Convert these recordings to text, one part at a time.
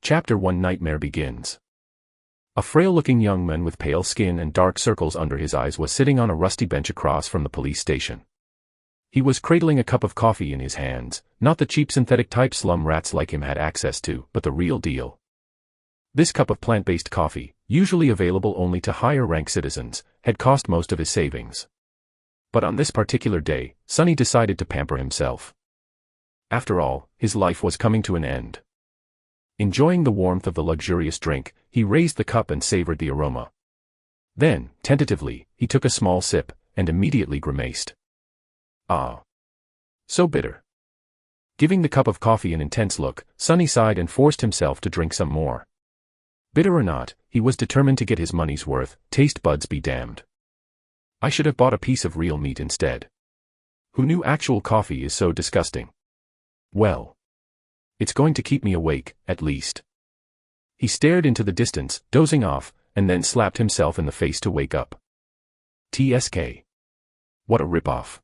Chapter 1 Nightmare begins. A frail-looking young man with pale skin and dark circles under his eyes was sitting on a rusty bench across from the police station. He was cradling a cup of coffee in his hands, not the cheap synthetic type slum rats like him had access to, but the real deal. This cup of plant-based coffee, usually available only to higher-rank citizens, had cost most of his savings. But on this particular day, Sonny decided to pamper himself. After all, his life was coming to an end. Enjoying the warmth of the luxurious drink, he raised the cup and savored the aroma. Then, tentatively, he took a small sip, and immediately grimaced. Ah. So bitter. Giving the cup of coffee an intense look, Sonny sighed and forced himself to drink some more. Bitter or not, he was determined to get his money's worth, taste buds be damned. I should have bought a piece of real meat instead. Who knew actual coffee is so disgusting? Well. It's going to keep me awake, at least. He stared into the distance, dozing off, and then slapped himself in the face to wake up. TSK. What a rip-off.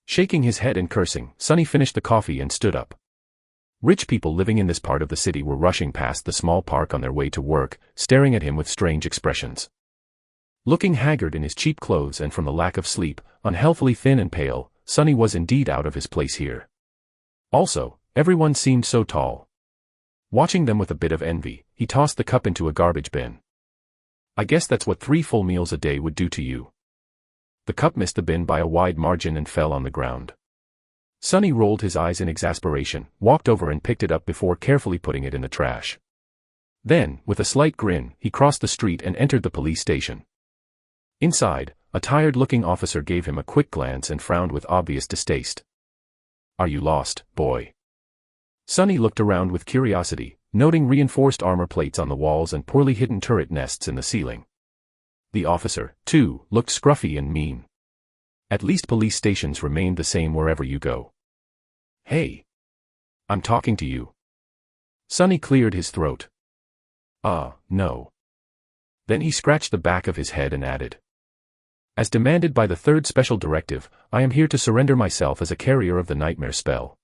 Shaking his head and cursing, Sonny finished the coffee and stood up. Rich people living in this part of the city were rushing past the small park on their way to work, staring at him with strange expressions. Looking haggard in his cheap clothes and from the lack of sleep, unhealthily thin and pale, Sonny was indeed out of his place here. Also, everyone seemed so tall. Watching them with a bit of envy, he tossed the cup into a garbage bin. I guess that's what 3 full meals a day would do to you. The cup missed the bin by a wide margin and fell on the ground. Sonny rolled his eyes in exasperation, walked over and picked it up before carefully putting it in the trash. Then, with a slight grin, he crossed the street and entered the police station. Inside, a tired-looking officer gave him a quick glance and frowned with obvious distaste. Are you lost, boy? Sonny looked around with curiosity, noting reinforced armor plates on the walls and poorly hidden turret nests in the ceiling. The officer, too, looked scruffy and mean. At least police stations remained the same wherever you go. Hey! I'm talking to you. Sonny cleared his throat. No. Then he scratched the back of his head and added. As demanded by the 3rd Special Directive, I am here to surrender myself as a carrier of the nightmare spell.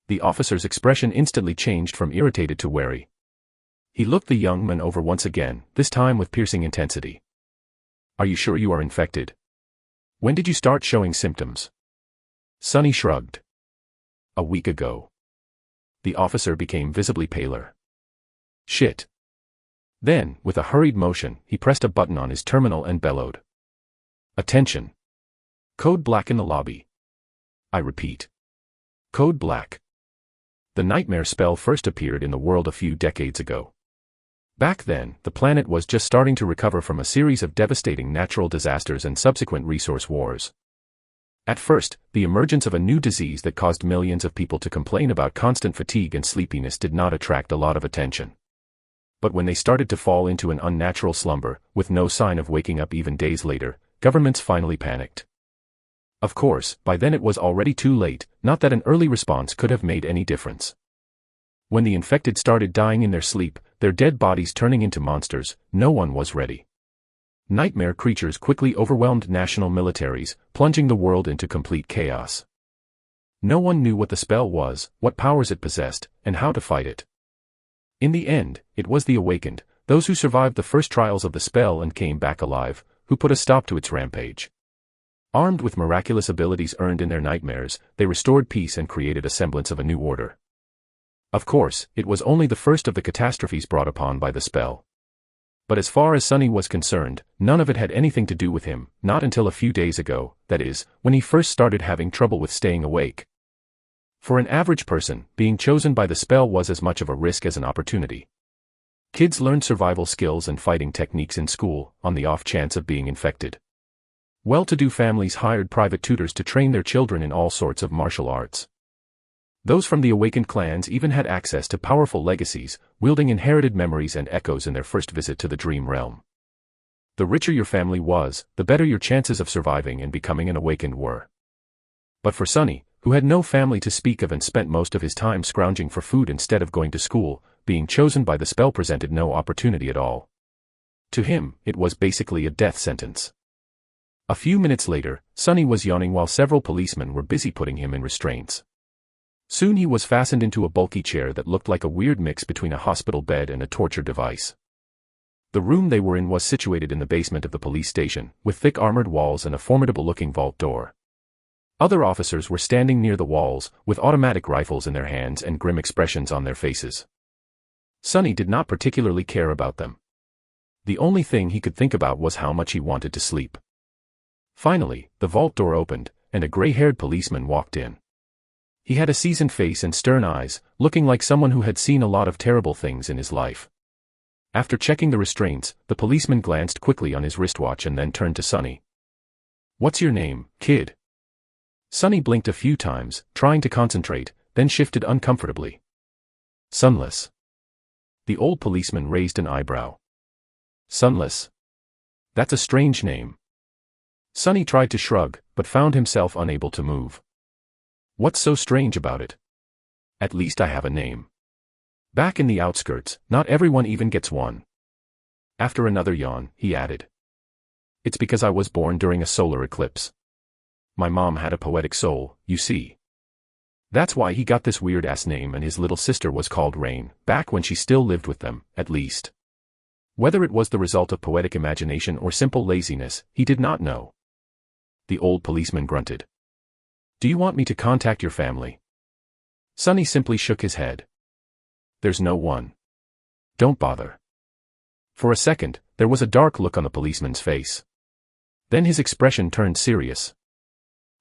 The officer's expression instantly changed from irritated to wary. He looked the young man over once again, this time with piercing intensity. Are you sure you are infected? When did you start showing symptoms? Sonny shrugged. A week ago. The officer became visibly paler. Shit. Then, with a hurried motion, he pressed a button on his terminal and bellowed. Attention. Code black in the lobby. I repeat. Code black. The nightmare spell first appeared in the world a few decades ago. Back then, the planet was just starting to recover from a series of devastating natural disasters and subsequent resource wars. At first, the emergence of a new disease that caused millions of people to complain about constant fatigue and sleepiness did not attract a lot of attention. But when they started to fall into an unnatural slumber, with no sign of waking up even days later, governments finally panicked. Of course, by then it was already too late, not that an early response could have made any difference. When the infected started dying in their sleep, their dead bodies turning into monsters, no one was ready. Nightmare creatures quickly overwhelmed national militaries, plunging the world into complete chaos. No one knew what the spell was, what powers it possessed, and how to fight it. In the end, it was the awakened, those who survived the first trials of the spell and came back alive, who put a stop to its rampage. Armed with miraculous abilities earned in their nightmares, they restored peace and created a semblance of a new order. Of course, it was only the first of the catastrophes brought upon by the spell. But as far as Sonny was concerned, none of it had anything to do with him, not until a few days ago, that is, when he first started having trouble with staying awake. For an average person, being chosen by the spell was as much of a risk as an opportunity. Kids learned survival skills and fighting techniques in school, on the off chance of being infected. Well-to-do families hired private tutors to train their children in all sorts of martial arts. Those from the awakened clans even had access to powerful legacies, wielding inherited memories and echoes in their first visit to the dream realm. The richer your family was, the better your chances of surviving and becoming an awakened were. But for Sonny, who had no family to speak of and spent most of his time scrounging for food instead of going to school, being chosen by the spell presented no opportunity at all. To him, it was basically a death sentence. A few minutes later, Sonny was yawning while several policemen were busy putting him in restraints. Soon he was fastened into a bulky chair that looked like a weird mix between a hospital bed and a torture device. The room they were in was situated in the basement of the police station, with thick armored walls and a formidable-looking vault door. Other officers were standing near the walls, with automatic rifles in their hands and grim expressions on their faces. Sonny did not particularly care about them. The only thing he could think about was how much he wanted to sleep. Finally, the vault door opened, and a gray-haired policeman walked in. He had a seasoned face and stern eyes, looking like someone who had seen a lot of terrible things in his life. After checking the restraints, the policeman glanced quickly on his wristwatch and then turned to Sonny. "What's your name, kid?" Sonny blinked a few times, trying to concentrate, then shifted uncomfortably. "Sunless." The old policeman raised an eyebrow. "Sunless? That's a strange name." Sonny tried to shrug, but found himself unable to move. "What's so strange about it? At least I have a name. Back in the outskirts, not everyone even gets one." After another yawn, he added, "It's because I was born during a solar eclipse. My mom had a poetic soul, you see. That's why he got this weird-ass name, and his little sister was called Rain, back when she still lived with them, at least. Whether it was the result of poetic imagination or simple laziness, he did not know." The old policeman grunted. "Do you want me to contact your family?" Sonny simply shook his head. "There's no one. Don't bother." For a second, there was a dark look on the policeman's face. Then his expression turned serious.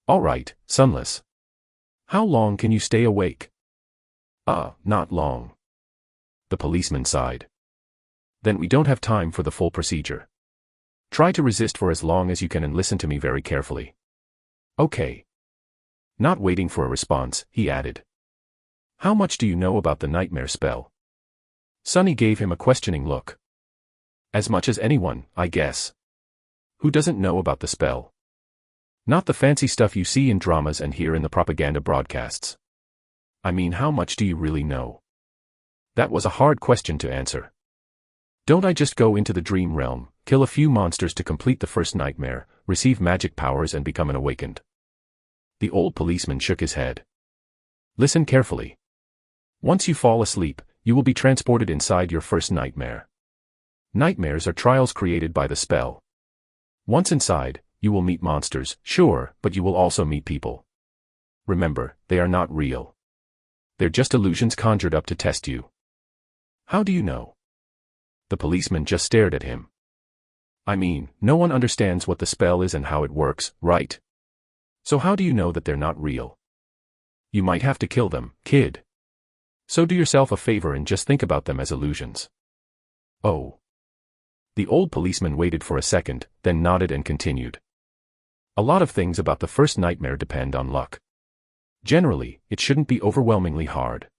"All right, Sunless. How long can you stay awake?" Not long." The policeman sighed. "Then we don't have time for the full procedure. Try to resist for as long as you can and listen to me very carefully." "Okay." Not waiting for a response, he added, "How much do you know about the nightmare spell?" Sonny gave him a questioning look. "As much as anyone, I guess. Who doesn't know about the spell? Not the fancy stuff you see in dramas and hear in the propaganda broadcasts. I mean, how much do you really know?" That was a hard question to answer. "Don't I just go into the dream realm, kill a few monsters to complete the first nightmare, receive magic powers and become an awakened?" The old policeman shook his head. "Listen carefully. Once you fall asleep, you will be transported inside your first nightmare. Nightmares are trials created by the spell. Once inside, you will meet monsters, sure, but you will also meet people. Remember, they are not real. They're just illusions conjured up to test you." "How do you know?" The policeman just stared at him. "I mean, no one understands what the spell is and how it works, right? So how do you know that they're not real? You might have to kill them, kid. So do yourself a favor and just think about them as illusions." "Oh." The old policeman waited for a second, then nodded and continued. "A lot of things about the first nightmare depend on luck. Generally, it shouldn't be overwhelmingly hard.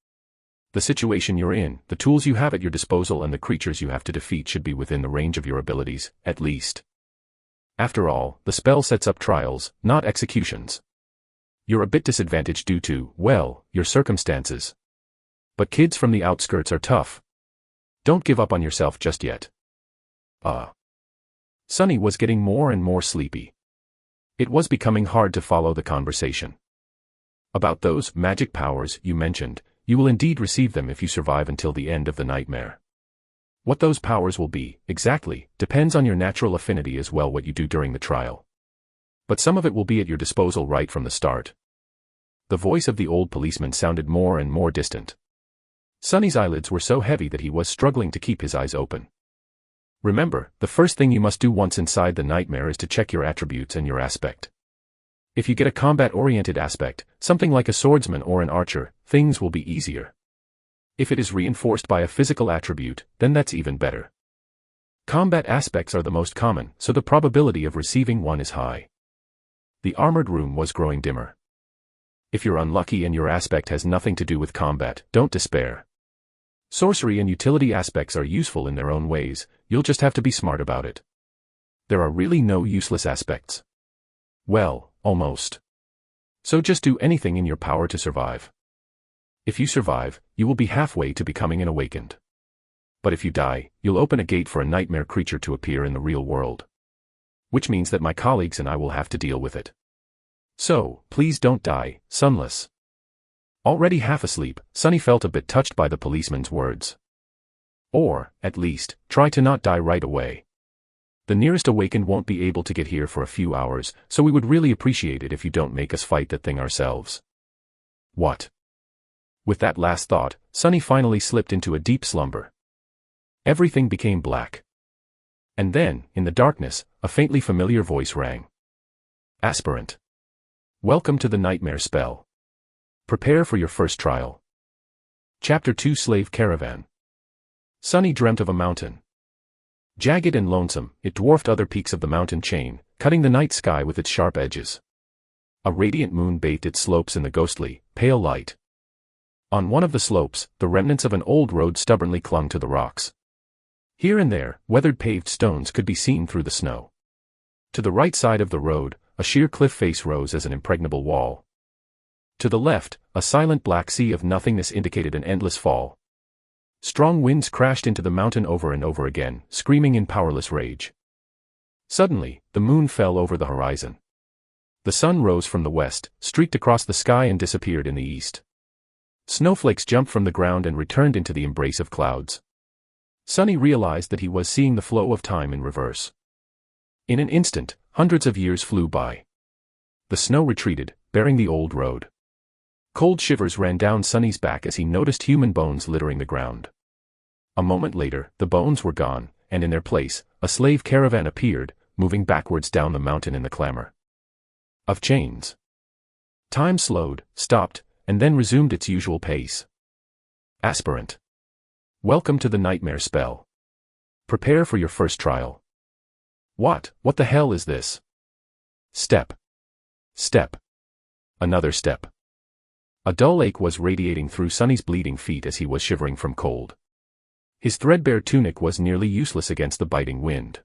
The situation you're in, the tools you have at your disposal and the creatures you have to defeat should be within the range of your abilities, at least. After all, the spell sets up trials, not executions. You're a bit disadvantaged due to, well, your circumstances. But kids from the outskirts are tough. Don't give up on yourself just yet." Sonny was getting more and more sleepy. It was becoming hard to follow the conversation. "About those magic powers you mentioned, you will indeed receive them if you survive until the end of the nightmare. What those powers will be, exactly, depends on your natural affinity as well what you do during the trial. But some of it will be at your disposal right from the start." The voice of the old policeman sounded more and more distant. Sonny's eyelids were so heavy that he was struggling to keep his eyes open. "Remember, the first thing you must do once inside the nightmare is to check your attributes and your aspect. If you get a combat-oriented aspect, something like a swordsman or an archer, things will be easier. If it is reinforced by a physical attribute, then that's even better. Combat aspects are the most common, so the probability of receiving one is high." The armored room was growing dimmer. If you're unlucky and your aspect has nothing to do with combat, don't despair. Sorcery and utility aspects are useful in their own ways, you'll just have to be smart about it. There are really no useless aspects. Well, almost. So just do anything in your power to survive. If you survive, you will be halfway to becoming an awakened. But if you die, you'll open a gate for a nightmare creature to appear in the real world. Which means that my colleagues and I will have to deal with it. So, please don't die, Sunless." Already half asleep, Sunny felt a bit touched by the policeman's words. Or, at least, try to not die right away. The nearest awakened won't be able to get here for a few hours, so we would really appreciate it if you don't make us fight that thing ourselves. What? With that last thought, Sunny finally slipped into a deep slumber. Everything became black. And then, in the darkness, a faintly familiar voice rang. Aspirant. Welcome to the nightmare spell. Prepare for your first trial. Chapter 2 Slave Caravan. Sunny dreamt of a mountain. Jagged and lonesome, it dwarfed other peaks of the mountain chain, cutting the night sky with its sharp edges. A radiant moon bathed its slopes in the ghostly, pale light. On one of the slopes, the remnants of an old road stubbornly clung to the rocks. Here and there, weathered paved stones could be seen through the snow. To the right side of the road, a sheer cliff face rose as an impregnable wall. To the left, a silent black sea of nothingness indicated an endless fall. Strong winds crashed into the mountain over and over again, screaming in powerless rage. Suddenly, the moon fell over the horizon. The sun rose from the west, streaked across the sky and disappeared in the east. Snowflakes jumped from the ground and returned into the embrace of clouds. Sunny realized that he was seeing the flow of time in reverse. In an instant, hundreds of years flew by. The snow retreated, bearing the old road. Cold shivers ran down Sunny's back as he noticed human bones littering the ground. A moment later, the bones were gone, and in their place, a slave caravan appeared, moving backwards down the mountain in the clamor of chains. Time slowed, stopped, and then resumed its usual pace. Aspirant. Welcome to the nightmare spell. Prepare for your first trial. What the hell is this? Step. Step. Another step. A dull ache was radiating through Sunny's bleeding feet as he was shivering from cold. His threadbare tunic was nearly useless against the biting wind.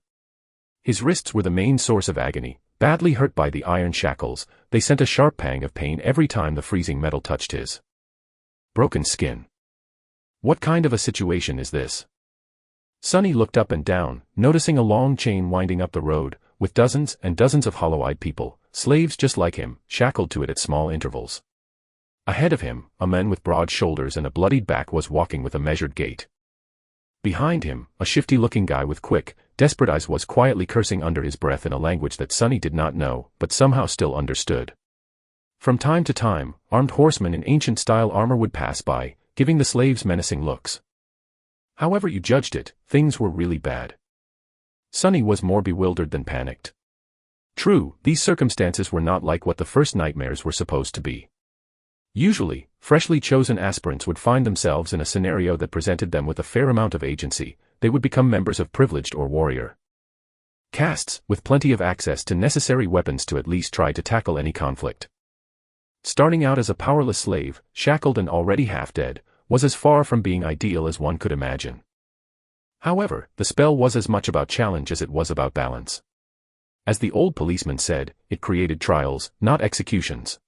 His wrists were the main source of agony, badly hurt by the iron shackles. They sent a sharp pang of pain every time the freezing metal touched his broken skin. What kind of a situation is this? Sunny looked up and down, noticing a long chain winding up the road, with dozens and dozens of hollow-eyed people, slaves just like him, shackled to it at small intervals. Ahead of him, a man with broad shoulders and a bloodied back was walking with a measured gait. Behind him, a shifty-looking guy with quick, desperate eyes was quietly cursing under his breath in a language that Sunny did not know, but somehow still understood. From time to time, armed horsemen in ancient-style armor would pass by, giving the slaves menacing looks. However you judged it, things were really bad. Sunny was more bewildered than panicked. True, these circumstances were not like what the first nightmares were supposed to be. Usually, freshly chosen aspirants would find themselves in a scenario that presented them with a fair amount of agency. They would become members of privileged or warrior castes, with plenty of access to necessary weapons to at least try to tackle any conflict. Starting out as a powerless slave, shackled and already half dead, was as far from being ideal as one could imagine. However, the spell was as much about challenge as it was about balance. As the old policeman said, it created trials, not executions.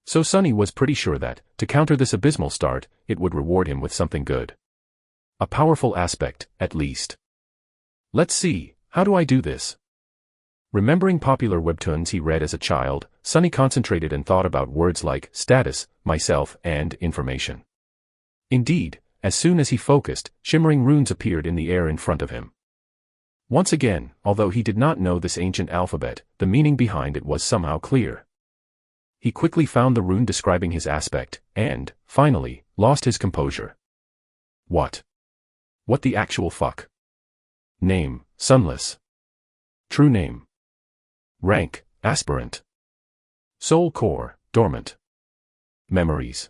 So Sunny was pretty sure that, to counter this abysmal start, it would reward him with something good. A powerful aspect, at least. Let's see, how do I do this? Remembering popular webtoons he read as a child, Sunny concentrated and thought about words like status, myself, and information. Indeed, as soon as he focused, shimmering runes appeared in the air in front of him. Once again, although he did not know this ancient alphabet, the meaning behind it was somehow clear. He quickly found the rune describing his aspect, and, finally, lost his composure. What the actual fuck? Name, Sunless. True name. Rank, aspirant. Soul core, dormant. Memories.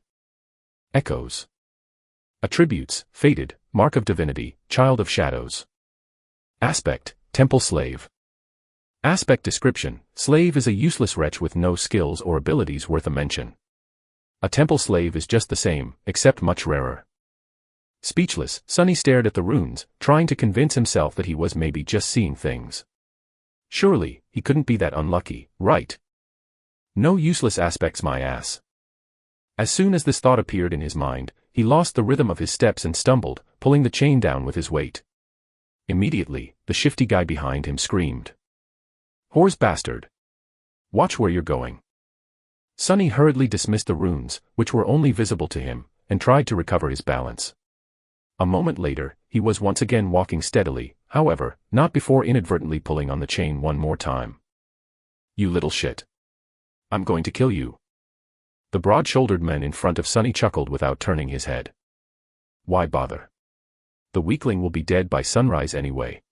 Echoes. Attributes, fated, mark of divinity, child of shadows. Aspect, temple slave. Aspect description, slave is a useless wretch with no skills or abilities worth a mention. A temple slave is just the same, except much rarer. Speechless, Sunny stared at the runes, trying to convince himself that he was maybe just seeing things. Surely, he couldn't be that unlucky, right? No useless aspects my ass. As soon as this thought appeared in his mind, he lost the rhythm of his steps and stumbled, pulling the chain down with his weight. Immediately, the shifty guy behind him screamed. Whore's bastard. Watch where you're going. Sunny hurriedly dismissed the runes, which were only visible to him, and tried to recover his balance. A moment later, he was once again walking steadily, however, not before inadvertently pulling on the chain one more time. "You little shit. I'm going to kill you." The broad-shouldered man in front of Sunny chuckled without turning his head. "Why bother? The weakling will be dead by sunrise anyway.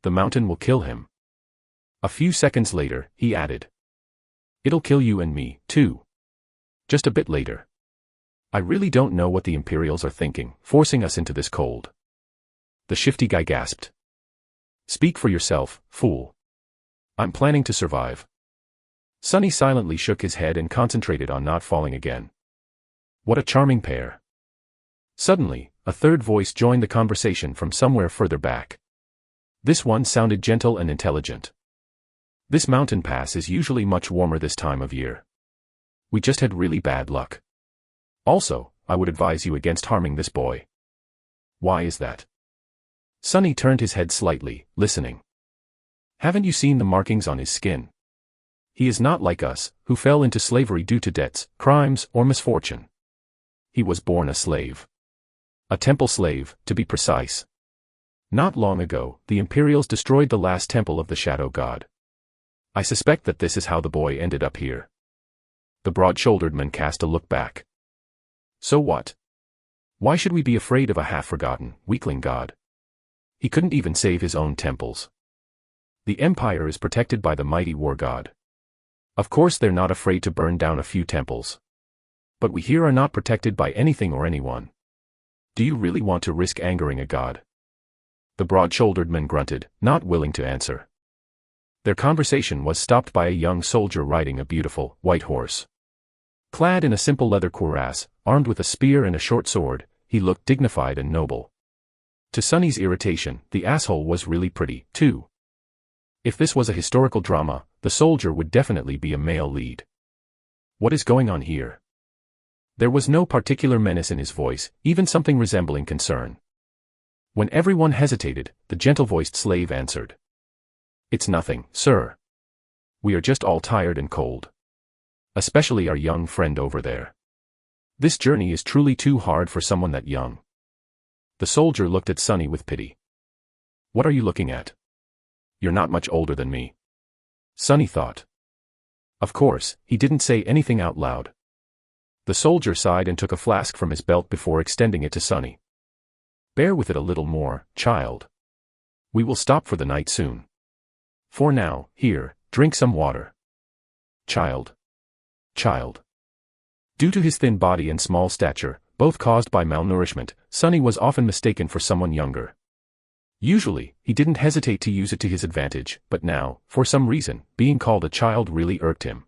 The mountain will kill him." A few seconds later, he added, "It'll kill you and me, too. Just a bit later. I really don't know what the Imperials are thinking, forcing us into this cold." The shifty guy gasped. "Speak for yourself, fool. I'm planning to survive." Sunny silently shook his head and concentrated on not falling again. What a charming pair. Suddenly, a third voice joined the conversation from somewhere further back. This one sounded gentle and intelligent. "This mountain pass is usually much warmer this time of year. We just had really bad luck. Also, I would advise you against harming this boy." "Why is that?" Sunny turned his head slightly, listening. "Haven't you seen the markings on his skin? He is not like us, who fell into slavery due to debts, crimes, or misfortune. He was born a slave. A temple slave, to be precise. Not long ago, the Imperials destroyed the last temple of the Shadow God. I suspect that this is how the boy ended up here." The broad-shouldered man cast a look back. "So what? Why should we be afraid of a half-forgotten, weakling god? He couldn't even save his own temples. The Empire is protected by the mighty war god. Of course they're not afraid to burn down a few temples. But we here are not protected by anything or anyone. Do you really want to risk angering a god?" The broad-shouldered man grunted, not willing to answer. Their conversation was stopped by a young soldier riding a beautiful, white horse. Clad in a simple leather cuirass, armed with a spear and a short sword, he looked dignified and noble. To Sunny's irritation, the asshole was really pretty, too. If this was a historical drama, the soldier would definitely be a male lead. What is going on here? There was no particular menace in his voice, even something resembling concern. When everyone hesitated, the gentle-voiced slave answered. "It's nothing, sir. We are just all tired and cold. Especially our young friend over there. This journey is truly too hard for someone that young." The soldier looked at Sunny with pity. "What are you looking at? You're not much older than me." Sunny thought. Of course, he didn't say anything out loud. The soldier sighed and took a flask from his belt before extending it to Sunny. "Bear with it a little more, child. We will stop for the night soon. For now, here, drink some water." Child. Due to his thin body and small stature, both caused by malnourishment, Sunny was often mistaken for someone younger. Usually, he didn't hesitate to use it to his advantage, but now, for some reason, being called a child really irked him.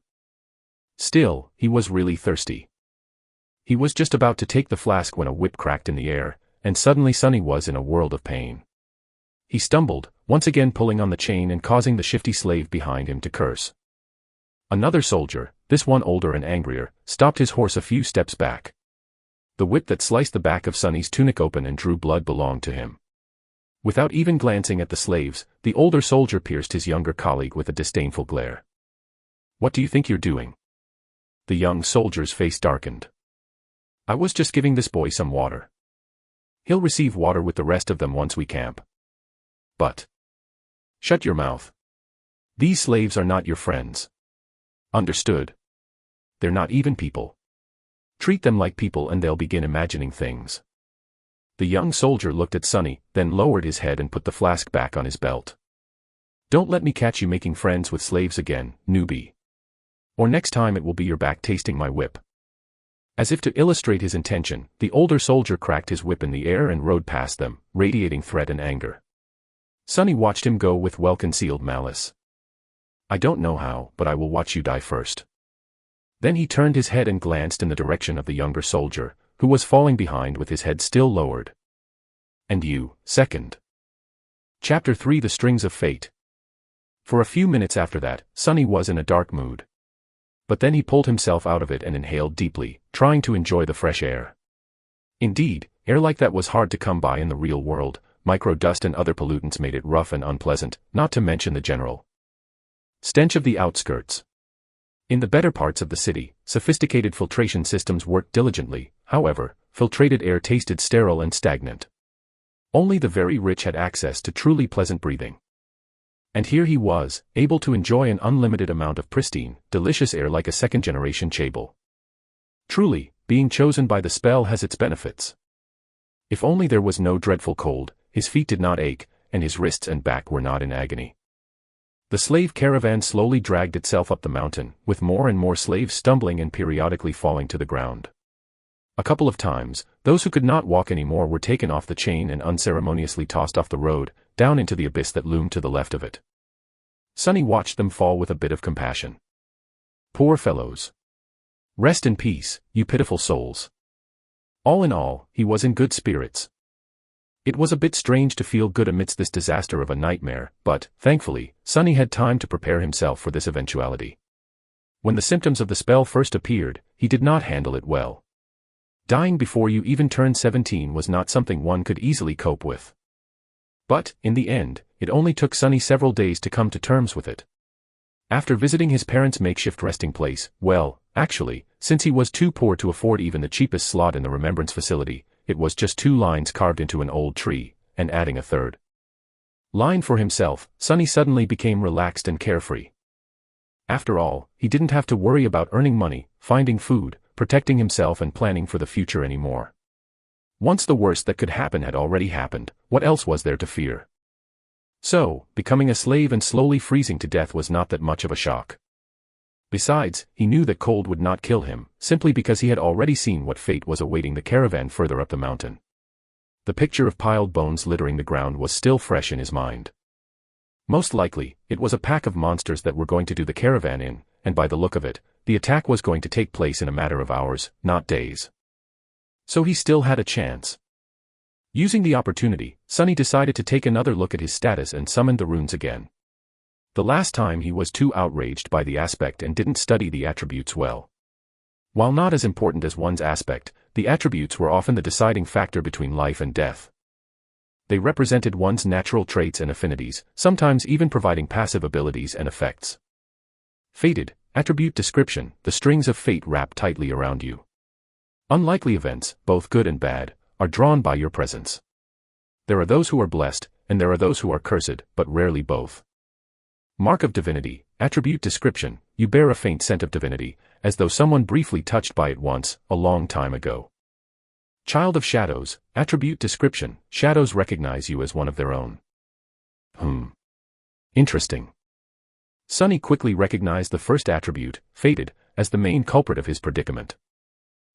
Still, he was really thirsty. He was just about to take the flask when a whip cracked in the air, and suddenly Sunny was in a world of pain. He stumbled, once again pulling on the chain and causing the shifty slave behind him to curse. Another soldier, this one older and angrier, stopped his horse a few steps back. The whip that sliced the back of Sunny's tunic open and drew blood belonged to him. Without even glancing at the slaves, the older soldier pierced his younger colleague with a disdainful glare. "What do you think you're doing?" The young soldier's face darkened. "I was just giving this boy some water. He'll receive water with the rest of them once we camp." "But..." "Shut your mouth. These slaves are not your friends. Understood? They're not even people. Treat them like people and they'll begin imagining things." The young soldier looked at Sunny, then lowered his head and put the flask back on his belt. "Don't let me catch you making friends with slaves again, newbie. Or next time it will be your back tasting my whip." As if to illustrate his intention, the older soldier cracked his whip in the air and rode past them, radiating threat and anger. Sunny watched him go with well-concealed malice. "I don't know how, but I will watch you die first." Then he turned his head and glanced in the direction of the younger soldier, who was falling behind with his head still lowered. "And you, second." Chapter 3: The Strings of Fate. For a few minutes after that, Sunny was in a dark mood. But then he pulled himself out of it and inhaled deeply, trying to enjoy the fresh air. Indeed, air like that was hard to come by in the real world. Micro-dust and other pollutants made it rough and unpleasant, not to mention the general stench of the outskirts. In the better parts of the city, sophisticated filtration systems worked diligently, however, filtrated air tasted sterile and stagnant. Only the very rich had access to truly pleasant breathing. And here he was, able to enjoy an unlimited amount of pristine, delicious air like a second-generation chaebol. Truly, being chosen by the spell has its benefits. If only there was no dreadful cold, his feet did not ache, and his wrists and back were not in agony. The slave caravan slowly dragged itself up the mountain, with more and more slaves stumbling and periodically falling to the ground. A couple of times, those who could not walk anymore were taken off the chain and unceremoniously tossed off the road, down into the abyss that loomed to the left of it. Sunny watched them fall with a bit of compassion. Poor fellows. Rest in peace, you pitiful souls. All in all, he was in good spirits. It was a bit strange to feel good amidst this disaster of a nightmare, but, thankfully, Sunny had time to prepare himself for this eventuality. When the symptoms of the spell first appeared, he did not handle it well. Dying before you even turned 17 was not something one could easily cope with. But, in the end, it only took Sunny several days to come to terms with it. After visiting his parents' makeshift resting place, well, actually, since he was too poor to afford even the cheapest slot in the remembrance facility, it was just 2 lines carved into an old tree, and adding a third line for himself, Sunny suddenly became relaxed and carefree. After all, he didn't have to worry about earning money, finding food, protecting himself and planning for the future anymore. Once the worst that could happen had already happened, what else was there to fear? So, becoming a slave and slowly freezing to death was not that much of a shock. Besides, he knew that cold would not kill him, simply because he had already seen what fate was awaiting the caravan further up the mountain. The picture of piled bones littering the ground was still fresh in his mind. Most likely, it was a pack of monsters that were going to do the caravan in, and by the look of it, the attack was going to take place in a matter of hours, not days. So he still had a chance. Using the opportunity, Sunny decided to take another look at his status and summoned the runes again. The last time he was too outraged by the aspect and didn't study the attributes well. While not as important as one's aspect, the attributes were often the deciding factor between life and death. They represented one's natural traits and affinities, sometimes even providing passive abilities and effects. Fated, attribute description, the strings of fate wrap tightly around you. Unlikely events, both good and bad, are drawn by your presence. There are those who are blessed, and there are those who are cursed, but rarely both. Mark of divinity, attribute description, you bear a faint scent of divinity, as though someone briefly touched by it once, a long time ago. Child of shadows, attribute description, shadows recognize you as one of their own. Interesting. Sunny quickly recognized the first attribute, fated, as the main culprit of his predicament.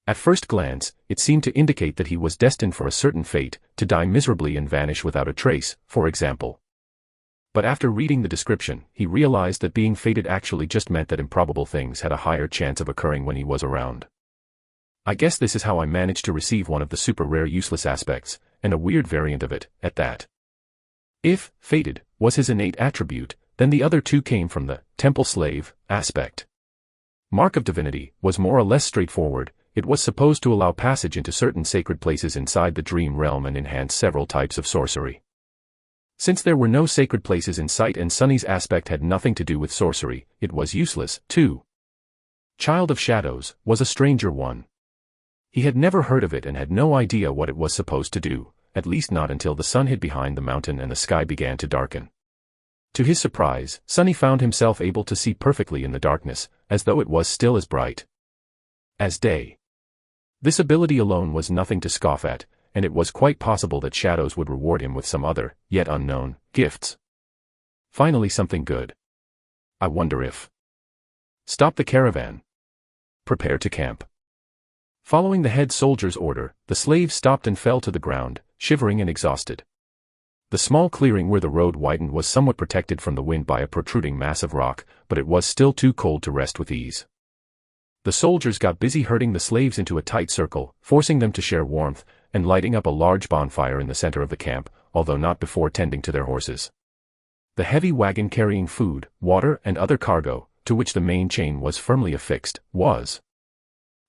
At first glance, it seemed to indicate that he was destined for a certain fate, to die miserably and vanish without a trace, for example. But after reading the description, he realized that being fated actually just meant that improbable things had a higher chance of occurring when he was around. I guess this is how I managed to receive one of the super rare useless aspects, and a weird variant of it, at that. If fated was his innate attribute, then the other 2 came from the temple slave aspect. Mark of divinity was more or less straightforward. It was supposed to allow passage into certain sacred places inside the dream realm and enhance several types of sorcery. Since there were no sacred places in sight and Sunny's aspect had nothing to do with sorcery, it was useless, too. Child of Shadows was a stranger one. He had never heard of it and had no idea what it was supposed to do, at least not until the sun hid behind the mountain and the sky began to darken. To his surprise, Sunny found himself able to see perfectly in the darkness, as though it was still as bright as day. This ability alone was nothing to scoff at, and it was quite possible that Shadows would reward him with some other, yet unknown, gifts. Finally something good. I wonder if. Stop the caravan. Prepare to camp. Following the head soldier's order, the slaves stopped and fell to the ground, shivering and exhausted. The small clearing where the road widened was somewhat protected from the wind by a protruding mass of rock, but it was still too cold to rest with ease. The soldiers got busy herding the slaves into a tight circle, forcing them to share warmth, and lighting up a large bonfire in the center of the camp, although not before tending to their horses. The heavy wagon carrying food, water and other cargo, to which the main chain was firmly affixed, was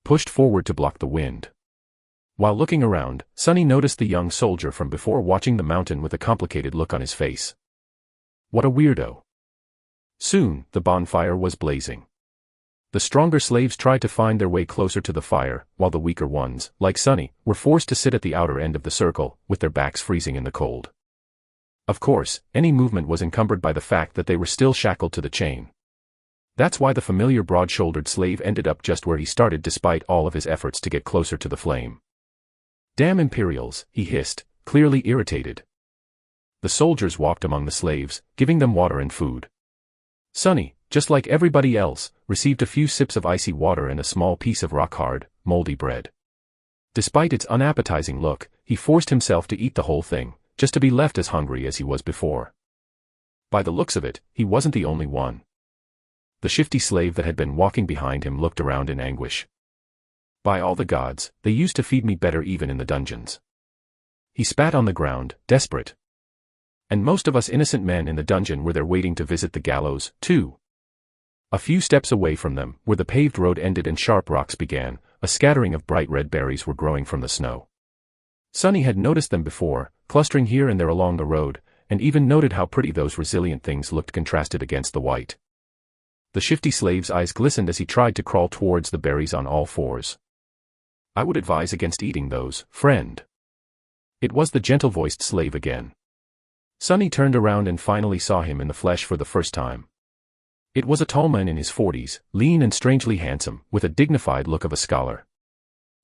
pushed forward to block the wind. While looking around, Sunny noticed the young soldier from before watching the mountain with a complicated look on his face. What a weirdo. Soon, the bonfire was blazing. The stronger slaves tried to find their way closer to the fire, while the weaker ones, like Sonny, were forced to sit at the outer end of the circle, with their backs freezing in the cold. Of course, any movement was encumbered by the fact that they were still shackled to the chain. That's why the familiar broad-shouldered slave ended up just where he started despite all of his efforts to get closer to the flame. "Damn Imperials," he hissed, clearly irritated. The soldiers walked among the slaves, giving them water and food. Sonny, just like everybody else, received a few sips of icy water and a small piece of rock-hard, moldy bread. Despite its unappetizing look, he forced himself to eat the whole thing, just to be left as hungry as he was before. By the looks of it, he wasn't the only one. The shifty slave that had been walking behind him looked around in anguish. "By all the gods, they used to feed me better even in the dungeons." He spat on the ground, desperate. And most of us innocent men in the dungeon were there waiting to visit the gallows, too. A few steps away from them, where the paved road ended and sharp rocks began, a scattering of bright red berries were growing from the snow. Sonny had noticed them before, clustering here and there along the road, and even noted how pretty those resilient things looked contrasted against the white. The shifty slave's eyes glistened as he tried to crawl towards the berries on all fours. "I would advise against eating those, friend." It was the gentle-voiced slave again. Sonny turned around and finally saw him in the flesh for the first time. It was a tall man in his 40s, lean and strangely handsome, with a dignified look of a scholar.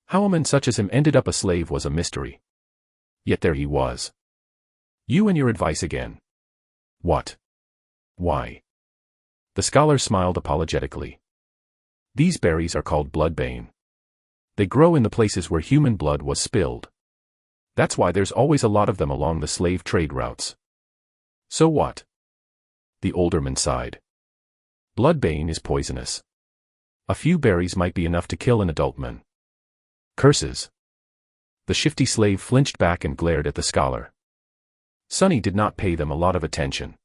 How a man such as him ended up a slave was a mystery. Yet there he was. "You and your advice again." "What? Why?" The scholar smiled apologetically. "These berries are called bloodbane. They grow in the places where human blood was spilled. That's why there's always a lot of them along the slave trade routes." "So what?" The older man sighed. "Bloodbane is poisonous. A few berries might be enough to kill an adult man." "Curses." The shifty slave flinched back and glared at the scholar. Sonny did not pay them a lot of attention.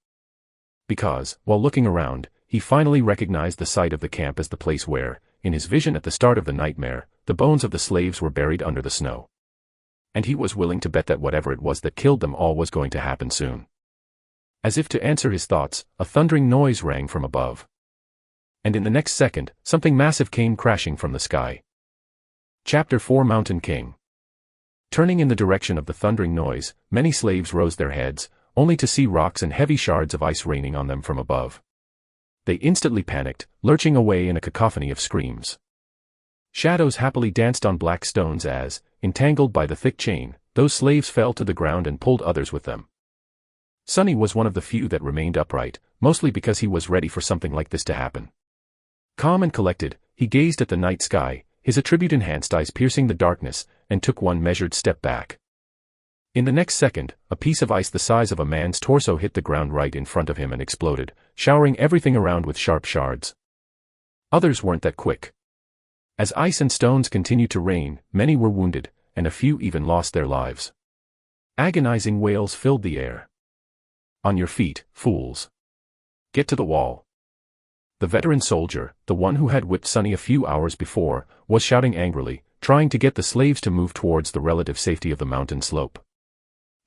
Because, while looking around, he finally recognized the site of the camp as the place where, in his vision at the start of the nightmare, the bones of the slaves were buried under the snow. And he was willing to bet that whatever it was that killed them all was going to happen soon. As if to answer his thoughts, a thundering noise rang from above. And in the next second, something massive came crashing from the sky. Chapter 4 Mountain King. Turning in the direction of the thundering noise, many slaves rose their heads, only to see rocks and heavy shards of ice raining on them from above. They instantly panicked, lurching away in a cacophony of screams. Shadows happily danced on black stones as, entangled by the thick chain, those slaves fell to the ground and pulled others with them. Sonny was one of the few that remained upright, mostly because he was ready for something like this to happen. Calm and collected, he gazed at the night sky, his attribute-enhanced eyes piercing the darkness, and took one measured step back. In the next second, a piece of ice the size of a man's torso hit the ground right in front of him and exploded, showering everything around with sharp shards. Others weren't that quick. As ice and stones continued to rain, many were wounded, and a few even lost their lives. Agonizing wails filled the air. "On your feet, fools. Get to the wall." The veteran soldier, the one who had whipped Sonny a few hours before, was shouting angrily, trying to get the slaves to move towards the relative safety of the mountain slope.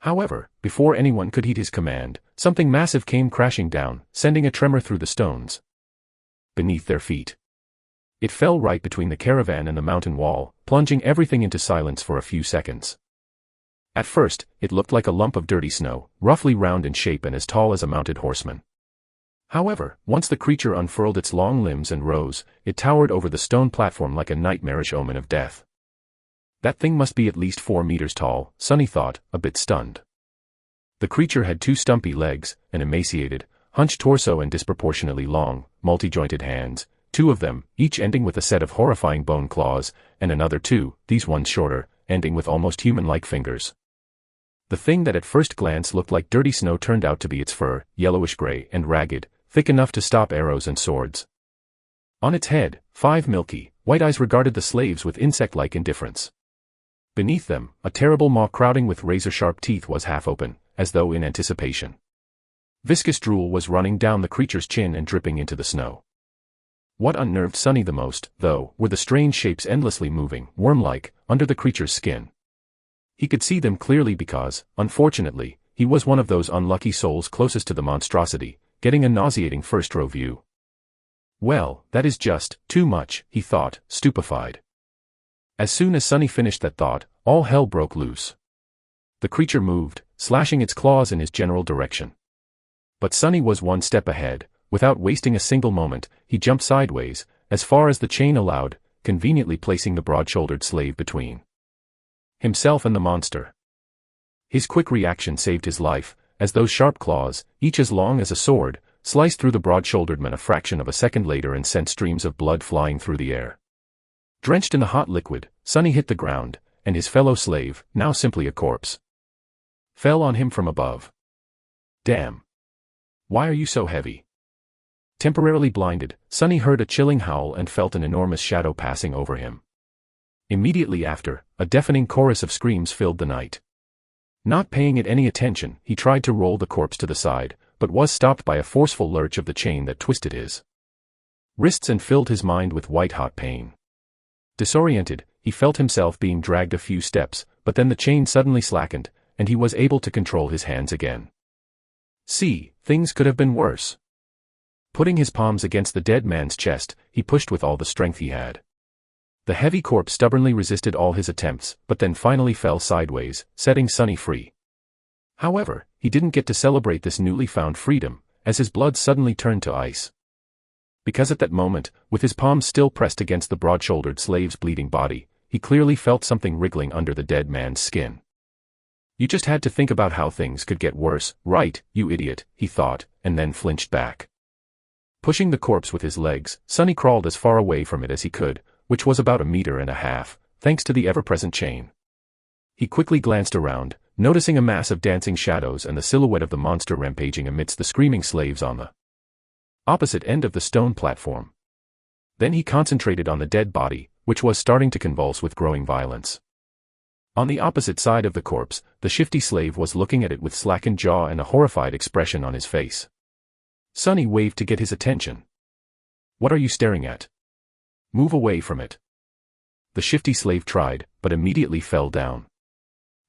However, before anyone could heed his command, something massive came crashing down, sending a tremor through the stones. Beneath their feet. It fell right between the caravan and the mountain wall, plunging everything into silence for a few seconds. At first, it looked like a lump of dirty snow, roughly round in shape and as tall as a mounted horseman. However, once the creature unfurled its long limbs and rose, it towered over the stone platform like a nightmarish omen of death. That thing must be at least 4 meters tall, Sonny thought, a bit stunned. The creature had 2 stumpy legs, an emaciated, hunched torso and disproportionately long, multi-jointed hands, 2 of them, each ending with a set of horrifying bone claws, and another 2, these ones shorter, ending with almost human-like fingers. The thing that at first glance looked like dirty snow turned out to be its fur, yellowish-gray and ragged, thick enough to stop arrows and swords. On its head, 5 milky, white eyes regarded the slaves with insect-like indifference. Beneath them, a terrible maw crowding with razor-sharp teeth was half open, as though in anticipation. Viscous drool was running down the creature's chin and dripping into the snow. What unnerved Sonny the most, though, were the strange shapes endlessly moving, worm-like, under the creature's skin. He could see them clearly because, unfortunately, he was one of those unlucky souls closest to the monstrosity, getting a nauseating first-row view. Well, that is just too much, he thought, stupefied. As soon as Sunny finished that thought, all hell broke loose. The creature moved, slashing its claws in his general direction. But Sunny was one step ahead. Without wasting a single moment, he jumped sideways, as far as the chain allowed, conveniently placing the broad-shouldered slave between himself and the monster. His quick reaction saved his life, as those sharp claws, each as long as a sword, sliced through the broad-shouldered man a fraction of a second later and sent streams of blood flying through the air. Drenched in the hot liquid, Sunny hit the ground, and his fellow slave, now simply a corpse, fell on him from above. Damn! Why are you so heavy? Temporarily blinded, Sunny heard a chilling howl and felt an enormous shadow passing over him. Immediately after, a deafening chorus of screams filled the night. Not paying it any attention, he tried to roll the corpse to the side, but was stopped by a forceful lurch of the chain that twisted his wrists and filled his mind with white-hot pain. Disoriented, he felt himself being dragged a few steps, but then the chain suddenly slackened, and he was able to control his hands again. See, things could have been worse. Putting his palms against the dead man's chest, he pushed with all the strength he had. The heavy corpse stubbornly resisted all his attempts, but then finally fell sideways, setting Sunny free. However, he didn't get to celebrate this newly found freedom, as his blood suddenly turned to ice. Because at that moment, with his palms still pressed against the broad-shouldered slave's bleeding body, he clearly felt something wriggling under the dead man's skin. You just had to think about how things could get worse, right, you idiot, he thought, and then flinched back. Pushing the corpse with his legs, Sunny crawled as far away from it as he could, which was about 1.5 meters, thanks to the ever-present chain. He quickly glanced around, noticing a mass of dancing shadows and the silhouette of the monster rampaging amidst the screaming slaves on the opposite end of the stone platform. Then he concentrated on the dead body, which was starting to convulse with growing violence. On the opposite side of the corpse, the shifty slave was looking at it with slackened jaw and a horrified expression on his face. Sunny waved to get his attention. What are you staring at? Move away from it. The shifty slave tried, but immediately fell down.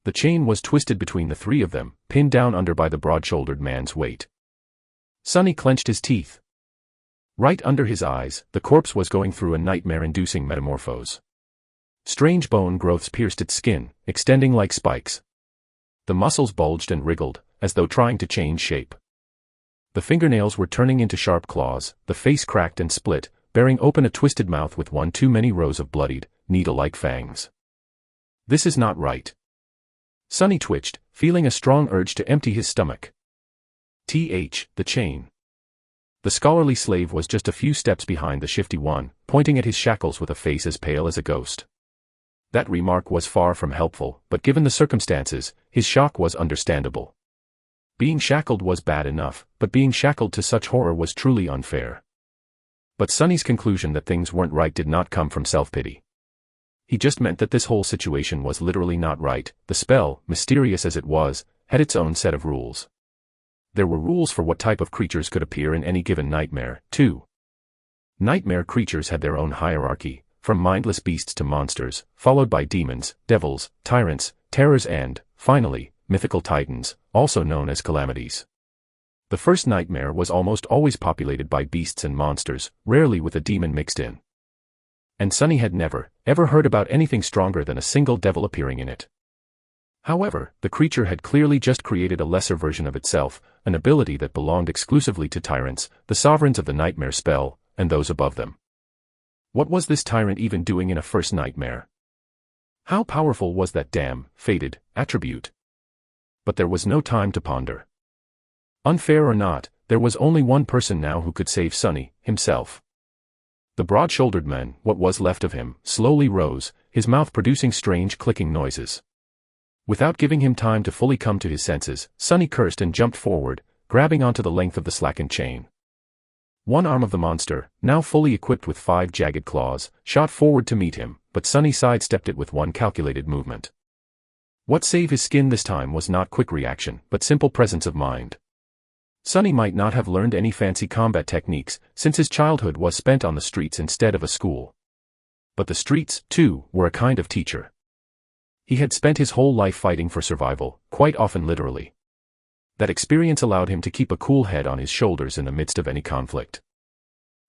The chain was twisted between the three of them, pinned down under by the broad-shouldered man's weight. Sunny clenched his teeth. Right under his eyes, the corpse was going through a nightmare-inducing metamorphose. Strange bone growths pierced its skin, extending like spikes. The muscles bulged and wriggled, as though trying to change shape. The fingernails were turning into sharp claws, the face cracked and split, bearing open a twisted mouth with one too many rows of bloodied, needle-like fangs. This is not right. Sunny twitched, feeling a strong urge to empty his stomach. The chain. The scholarly slave was just a few steps behind the shifty one, pointing at his shackles with a face as pale as a ghost. That remark was far from helpful, but given the circumstances, his shock was understandable. Being shackled was bad enough, but being shackled to such horror was truly unfair. But Sunny's conclusion that things weren't right did not come from self-pity. He just meant that this whole situation was literally not right. The spell, mysterious as it was, had its own set of rules. There were rules for what type of creatures could appear in any given nightmare, too. Nightmare creatures had their own hierarchy, from mindless beasts to monsters, followed by demons, devils, tyrants, terrors and, finally, mythical titans, also known as calamities. The first nightmare was almost always populated by beasts and monsters, rarely with a demon mixed in. And Sunny had never, ever heard about anything stronger than a single devil appearing in it. However, the creature had clearly just created a lesser version of itself, an ability that belonged exclusively to tyrants, the sovereigns of the nightmare spell, and those above them. What was this tyrant even doing in a first nightmare? How powerful was that damn, fated, attribute? But there was no time to ponder. Unfair or not, there was only one person now who could save Sunny, himself. The broad-shouldered man, what was left of him, slowly rose, his mouth producing strange clicking noises. Without giving him time to fully come to his senses, Sunny cursed and jumped forward, grabbing onto the length of the slackened chain. One arm of the monster, now fully equipped with 5 jagged claws, shot forward to meet him, but Sunny sidestepped it with one calculated movement. What saved his skin this time was not quick reaction, but simple presence of mind. Sunny might not have learned any fancy combat techniques, since his childhood was spent on the streets instead of a school. But the streets, too, were a kind of teacher. He had spent his whole life fighting for survival, quite often literally. That experience allowed him to keep a cool head on his shoulders in the midst of any conflict.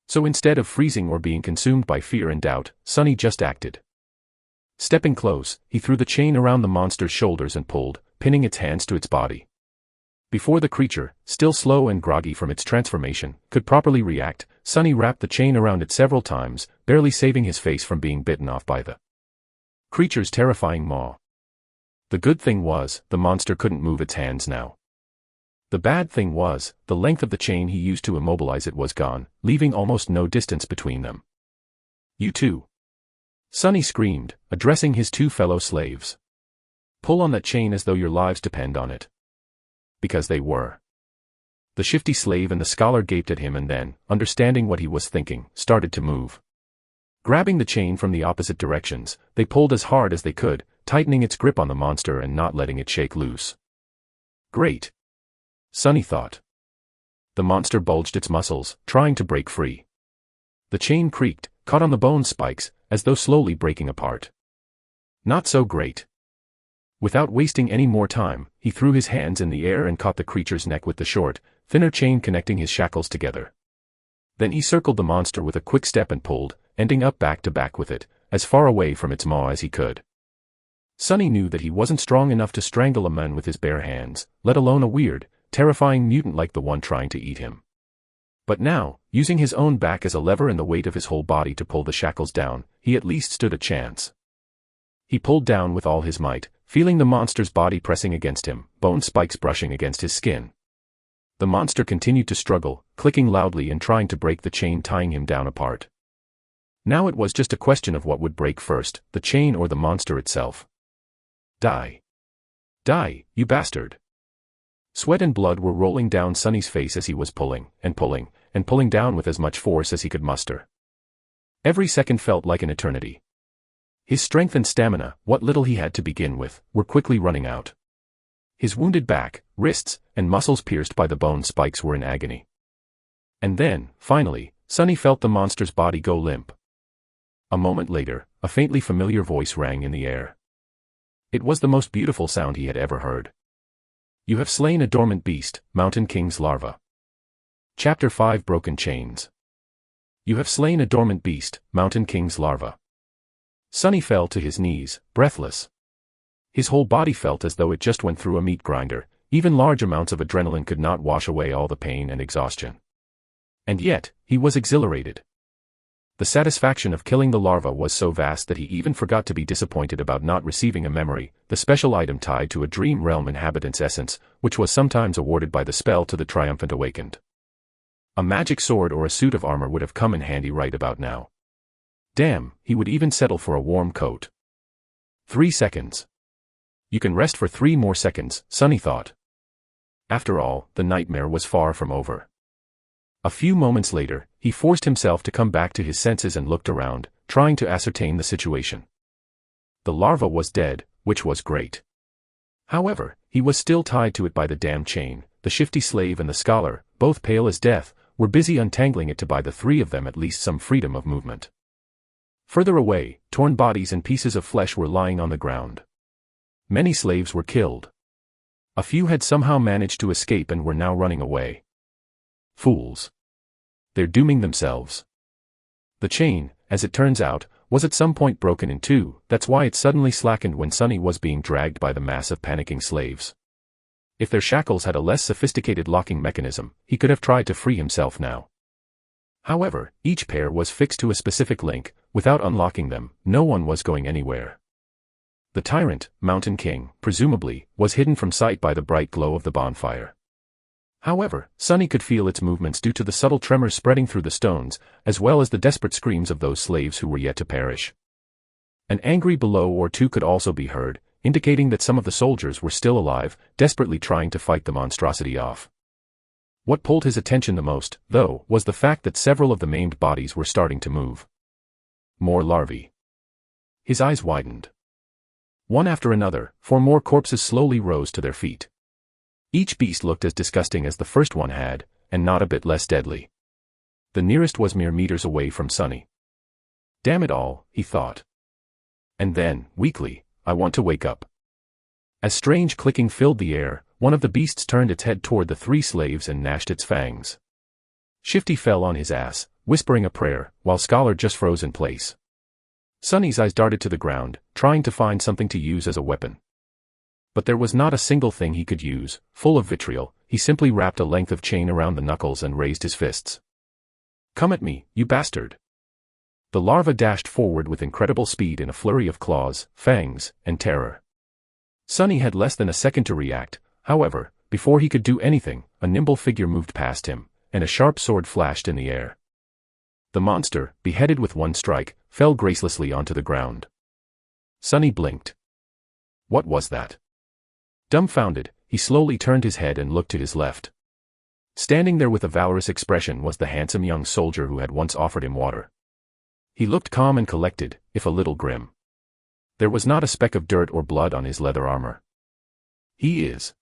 So instead of freezing or being consumed by fear and doubt, Sunny just acted. Stepping close, he threw the chain around the monster's shoulders and pulled, pinning its hands to its body. Before the creature, still slow and groggy from its transformation, could properly react, Sunny wrapped the chain around it several times, barely saving his face from being bitten off by the creature's terrifying maw. The good thing was, the monster couldn't move its hands now. The bad thing was, the length of the chain he used to immobilize it was gone, leaving almost no distance between them. "You too!" Sunny screamed, addressing his two fellow slaves. "Pull on that chain as though your lives depend on it." Because they were. The shifty slave and the scholar gaped at him and then, understanding what he was thinking, started to move. Grabbing the chain from the opposite directions, they pulled as hard as they could, tightening its grip on the monster and not letting it shake loose. Great! Sunny thought. The monster bulged its muscles, trying to break free. The chain creaked, caught on the bone spikes, as though slowly breaking apart. Not so great. Without wasting any more time, he threw his hands in the air and caught the creature's neck with the short, thinner chain connecting his shackles together. Then he circled the monster with a quick step and pulled, ending up back to back with it, as far away from its maw as he could. Sunny knew that he wasn't strong enough to strangle a man with his bare hands, let alone a weird, terrifying mutant like the one trying to eat him. But now, using his own back as a lever and the weight of his whole body to pull the shackles down, he at least stood a chance. He pulled down with all his might, feeling the monster's body pressing against him, bone spikes brushing against his skin. The monster continued to struggle, clicking loudly and trying to break the chain tying him down apart. Now it was just a question of what would break first, the chain or the monster itself. Die. Die, you bastard. Sweat and blood were rolling down Sunny's face as he was pulling, and pulling, and pulling down with as much force as he could muster. Every second felt like an eternity. His strength and stamina, what little he had to begin with, were quickly running out. His wounded back, wrists, and muscles pierced by the bone spikes were in agony. And then, finally, Sunny felt the monster's body go limp. A moment later, a faintly familiar voice rang in the air. It was the most beautiful sound he had ever heard. "You have slain a dormant beast, Mountain King's larva." Chapter 5 Broken Chains. You have slain a dormant beast, Mountain King's larva. Sunny fell to his knees, breathless. His whole body felt as though it just went through a meat grinder, even large amounts of adrenaline could not wash away all the pain and exhaustion. And yet, he was exhilarated. The satisfaction of killing the larva was so vast that he even forgot to be disappointed about not receiving a memory, the special item tied to a dream realm inhabitant's essence, which was sometimes awarded by the spell to the triumphant awakened. A magic sword or a suit of armor would have come in handy right about now. Damn, he would even settle for a warm coat. 3 seconds. You can rest for 3 more seconds, Sunny thought. After all, the nightmare was far from over. A few moments later, he forced himself to come back to his senses and looked around, trying to ascertain the situation. The larva was dead, which was great. However, he was still tied to it by the damn chain. The shifty slave and the scholar, both pale as death, were busy untangling it to buy the 3 of them at least some freedom of movement. Further away, torn bodies and pieces of flesh were lying on the ground. Many slaves were killed. A few had somehow managed to escape and were now running away. Fools. They're dooming themselves. The chain, as it turns out, was at some point broken in 2, that's why it suddenly slackened when Sunny was being dragged by the mass of panicking slaves. If their shackles had a less sophisticated locking mechanism, he could have tried to free himself now. However, each pair was fixed to a specific link. Without unlocking them, no one was going anywhere. The tyrant, Mountain King, presumably, was hidden from sight by the bright glow of the bonfire. However, Sunny could feel its movements due to the subtle tremors spreading through the stones, as well as the desperate screams of those slaves who were yet to perish. An angry bellow or 2 could also be heard, indicating that some of the soldiers were still alive, desperately trying to fight the monstrosity off. What pulled his attention the most, though, was the fact that several of the maimed bodies were starting to move. More larvae. His eyes widened. One after another, 4 more corpses slowly rose to their feet. Each beast looked as disgusting as the first one had, and not a bit less deadly. The nearest was mere meters away from Sunny. Damn it all, he thought. And then, weakly, I want to wake up. As strange clicking filled the air, one of the beasts turned its head toward the 3 slaves and gnashed its fangs. Shifty fell on his ass, whispering a prayer, while Scholar just froze in place. Sunny's eyes darted to the ground, trying to find something to use as a weapon. But there was not a single thing he could use. Full of vitriol, he simply wrapped a length of chain around the knuckles and raised his fists. "Come at me, you bastard!" The larva dashed forward with incredible speed in a flurry of claws, fangs, and terror. Sunny had less than a second to react. However, before he could do anything, a nimble figure moved past him, and a sharp sword flashed in the air. The monster, beheaded with one strike, fell gracelessly onto the ground. Sunny blinked. What was that? Dumbfounded, he slowly turned his head and looked to his left. Standing there with a valorous expression was the handsome young soldier who had once offered him water. He looked calm and collected, if a little grim. There was not a speck of dirt or blood on his leather armor. He is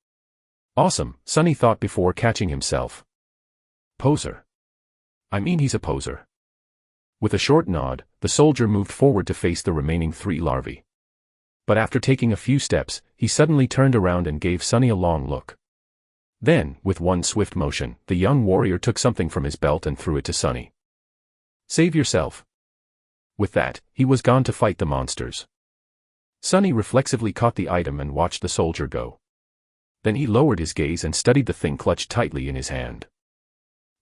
awesome, Sunny thought before catching himself. Poser. I mean, he's a poser. With a short nod, the soldier moved forward to face the remaining 3 larvae. But after taking a few steps, he suddenly turned around and gave Sunny a long look. Then, with one swift motion, the young warrior took something from his belt and threw it to Sunny. Save yourself. With that, he was gone to fight the monsters. Sunny reflexively caught the item and watched the soldier go. Then he lowered his gaze and studied the thing clutched tightly in his hand.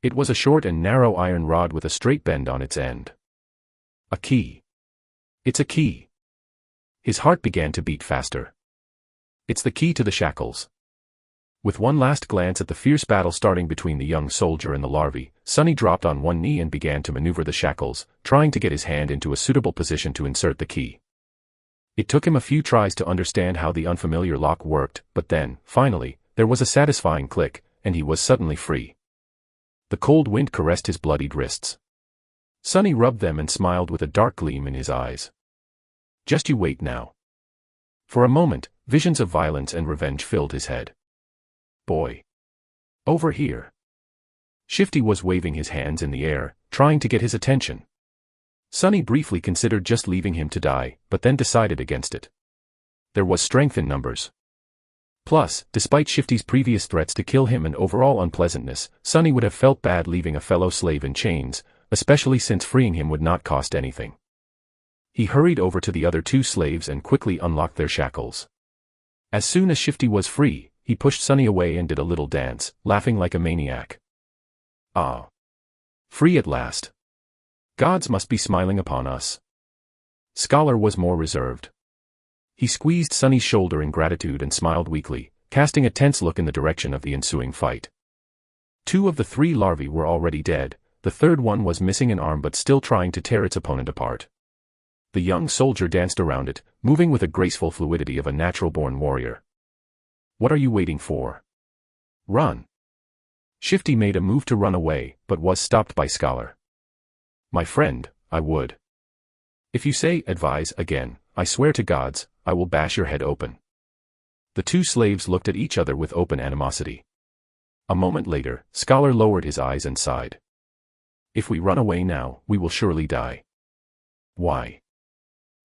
It was a short and narrow iron rod with a straight bend on its end. A key. It's a key. His heart began to beat faster. It's the key to the shackles. With one last glance at the fierce battle starting between the young soldier and the larvae, Sunny dropped on one knee and began to maneuver the shackles, trying to get his hand into a suitable position to insert the key. It took him a few tries to understand how the unfamiliar lock worked, but then, finally, there was a satisfying click, and he was suddenly free. The cold wind caressed his bloodied wrists. Sunny rubbed them and smiled with a dark gleam in his eyes. Just you wait now. For a moment, visions of violence and revenge filled his head. Boy. Over here. Shifty was waving his hands in the air, trying to get his attention. Sunny briefly considered just leaving him to die, but then decided against it. There was strength in numbers. Plus, despite Shifty's previous threats to kill him and overall unpleasantness, Sunny would have felt bad leaving a fellow slave in chains, especially since freeing him would not cost anything. He hurried over to the other 2 slaves and quickly unlocked their shackles. As soon as Shifty was free, he pushed Sunny away and did a little dance, laughing like a maniac. Ah. Free at last. Gods must be smiling upon us. Scholar was more reserved. He squeezed Sunny's shoulder in gratitude and smiled weakly, casting a tense look in the direction of the ensuing fight. 2 of the 3 larvae were already dead, the third one was missing an arm but still trying to tear its opponent apart. The young soldier danced around it, moving with a graceful fluidity of a natural-born warrior. What are you waiting for? Run. Shifty made a move to run away, but was stopped by Scholar. My friend, I would. If you say advise again, I swear to gods, I will bash your head open. The 2 slaves looked at each other with open animosity. A moment later, Scholar lowered his eyes and sighed. If we run away now, we will surely die. Why?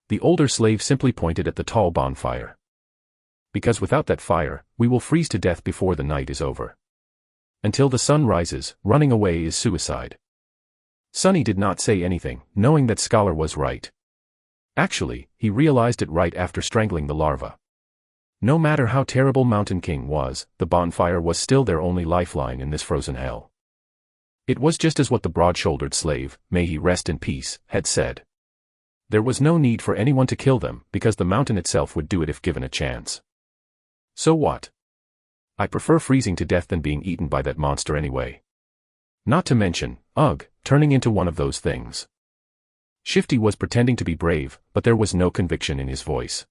The older slave simply pointed at the tall bonfire. Because without that fire, we will freeze to death before the night is over. Until the sun rises, running away is suicide. Sunny did not say anything, knowing that Scholar was right. Actually, he realized it right after strangling the larva. No matter how terrible Mountain King was, the bonfire was still their only lifeline in this frozen hell. It was just as what the broad-shouldered slave, may he rest in peace, had said. There was no need for anyone to kill them, because the mountain itself would do it if given a chance. So what? I prefer freezing to death than being eaten by that monster anyway. Not to mention, turning into one of those things. Shifty was pretending to be brave, but there was no conviction in his voice.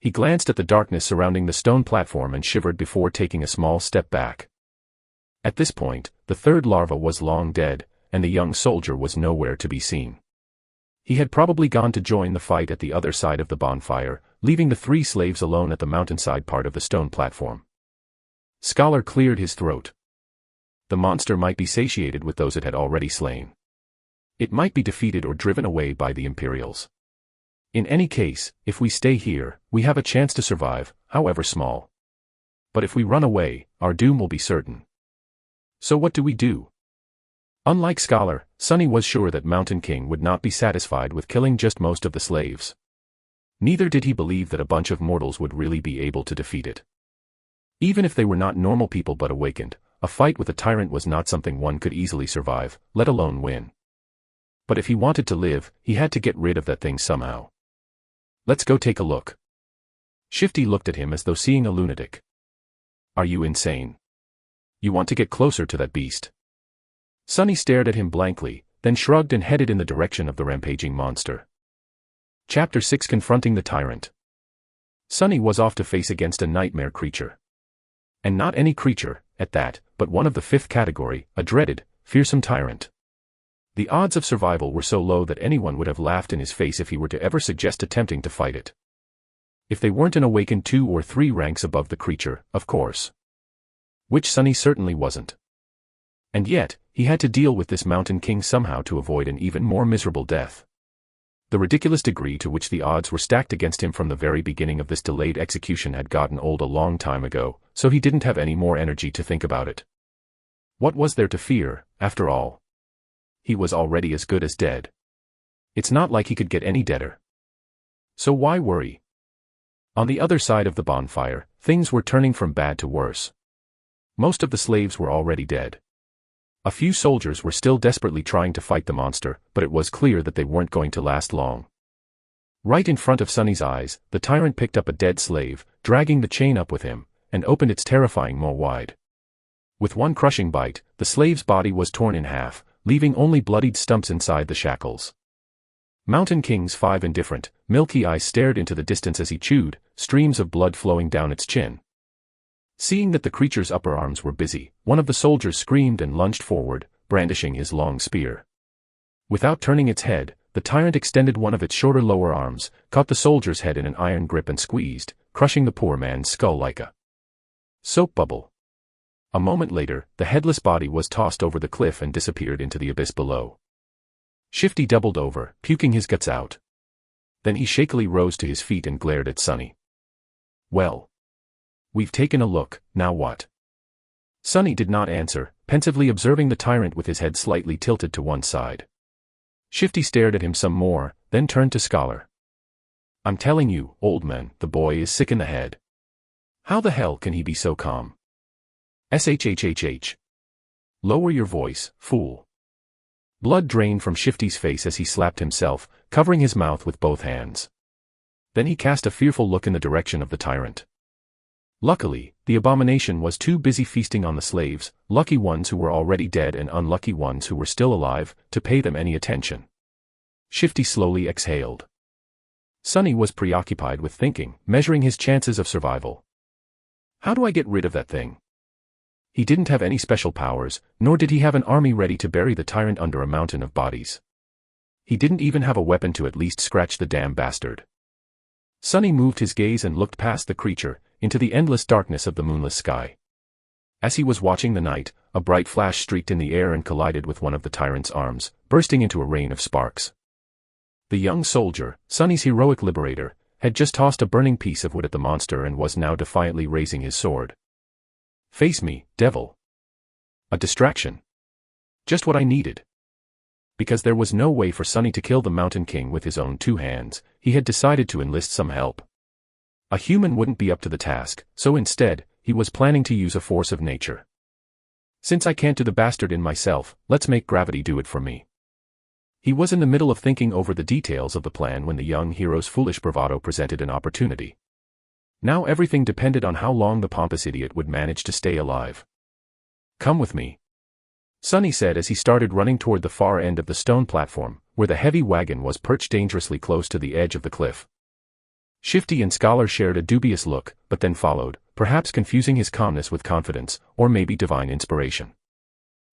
He glanced at the darkness surrounding the stone platform and shivered before taking a small step back. At this point, the 3rd larva was long dead, and the young soldier was nowhere to be seen. He had probably gone to join the fight at the other side of the bonfire, leaving the 3 slaves alone at the mountainside part of the stone platform. Scholar cleared his throat. The monster might be satiated with those it had already slain. It might be defeated or driven away by the Imperials. In any case, if we stay here, we have a chance to survive, however small. But if we run away, our doom will be certain. So what do we do? Unlike Scholar, Sunny was sure that Mountain King would not be satisfied with killing just most of the slaves. Neither did he believe that a bunch of mortals would really be able to defeat it. Even if they were not normal people but awakened, a fight with a tyrant was not something one could easily survive, let alone win. But if he wanted to live, he had to get rid of that thing somehow. Let's go take a look. Shifty looked at him as though seeing a lunatic. Are you insane? You want to get closer to that beast? Sunny stared at him blankly, then shrugged and headed in the direction of the rampaging monster. Chapter 6: Confronting the Tyrant. Sunny was off to face against a nightmare creature. And not any creature, at that, but one of the fifth category, a dreaded, fearsome tyrant. The odds of survival were so low that anyone would have laughed in his face if he were to ever suggest attempting to fight it. If they weren't an awakened 2 or 3 ranks above the creature, of course. Which Sunny certainly wasn't. And yet, he had to deal with this Mountain King somehow to avoid an even more miserable death. The ridiculous degree to which the odds were stacked against him from the very beginning of this delayed execution had gotten old a long time ago, so he didn't have any more energy to think about it. What was there to fear, after all? He was already as good as dead. It's not like he could get any deader. So why worry? On the other side of the bonfire, things were turning from bad to worse. Most of the slaves were already dead. A few soldiers were still desperately trying to fight the monster, but it was clear that they weren't going to last long. Right in front of Sunny's eyes, the tyrant picked up a dead slave, dragging the chain up with him, and opened its terrifying maw wide. With one crushing bite, the slave's body was torn in half, leaving only bloodied stumps inside the shackles. Mountain King's 5 indifferent, milky eyes stared into the distance as he chewed, streams of blood flowing down its chin. Seeing that the creature's upper arms were busy, one of the soldiers screamed and lunged forward, brandishing his long spear. Without turning its head, the tyrant extended one of its shorter lower arms, caught the soldier's head in an iron grip and squeezed, crushing the poor man's skull like a soap bubble. A moment later, the headless body was tossed over the cliff and disappeared into the abyss below. Shifty doubled over, puking his guts out. Then he shakily rose to his feet and glared at Sunny. Well. We've taken a look, now what? Sunny did not answer, pensively observing the tyrant with his head slightly tilted to one side. Shifty stared at him some more, then turned to Scholar. I'm telling you, old man, the boy is sick in the head. How the hell can he be so calm? SHHHH. Lower your voice, fool. Blood drained from Shifty's face as he slapped himself, covering his mouth with both hands. Then he cast a fearful look in the direction of the tyrant. Luckily, the abomination was too busy feasting on the slaves, lucky ones who were already dead and unlucky ones who were still alive, to pay them any attention. Shifty slowly exhaled. Sunny was preoccupied with thinking, measuring his chances of survival. How do I get rid of that thing? He didn't have any special powers, nor did he have an army ready to bury the tyrant under a mountain of bodies. He didn't even have a weapon to at least scratch the damn bastard. Sunny moved his gaze and looked past the creature, into the endless darkness of the moonless sky. As he was watching the night, a bright flash streaked in the air and collided with one of the tyrant's arms, bursting into a rain of sparks. The young soldier, Sunny's heroic liberator, had just tossed a burning piece of wood at the monster and was now defiantly raising his sword. Face me, devil. A distraction. Just what I needed. Because there was no way for Sunny to kill the Mountain King with his own 2 hands, he had decided to enlist some help. A human wouldn't be up to the task, so instead, he was planning to use a force of nature. Since I can't do the bastard in myself, let's make gravity do it for me. He was in the middle of thinking over the details of the plan when the young hero's foolish bravado presented an opportunity. Now everything depended on how long the pompous idiot would manage to stay alive. Come with me, Sunny said as he started running toward the far end of the stone platform, where the heavy wagon was perched dangerously close to the edge of the cliff. Shifty and Scholar shared a dubious look, but then followed, perhaps confusing his calmness with confidence, or maybe divine inspiration.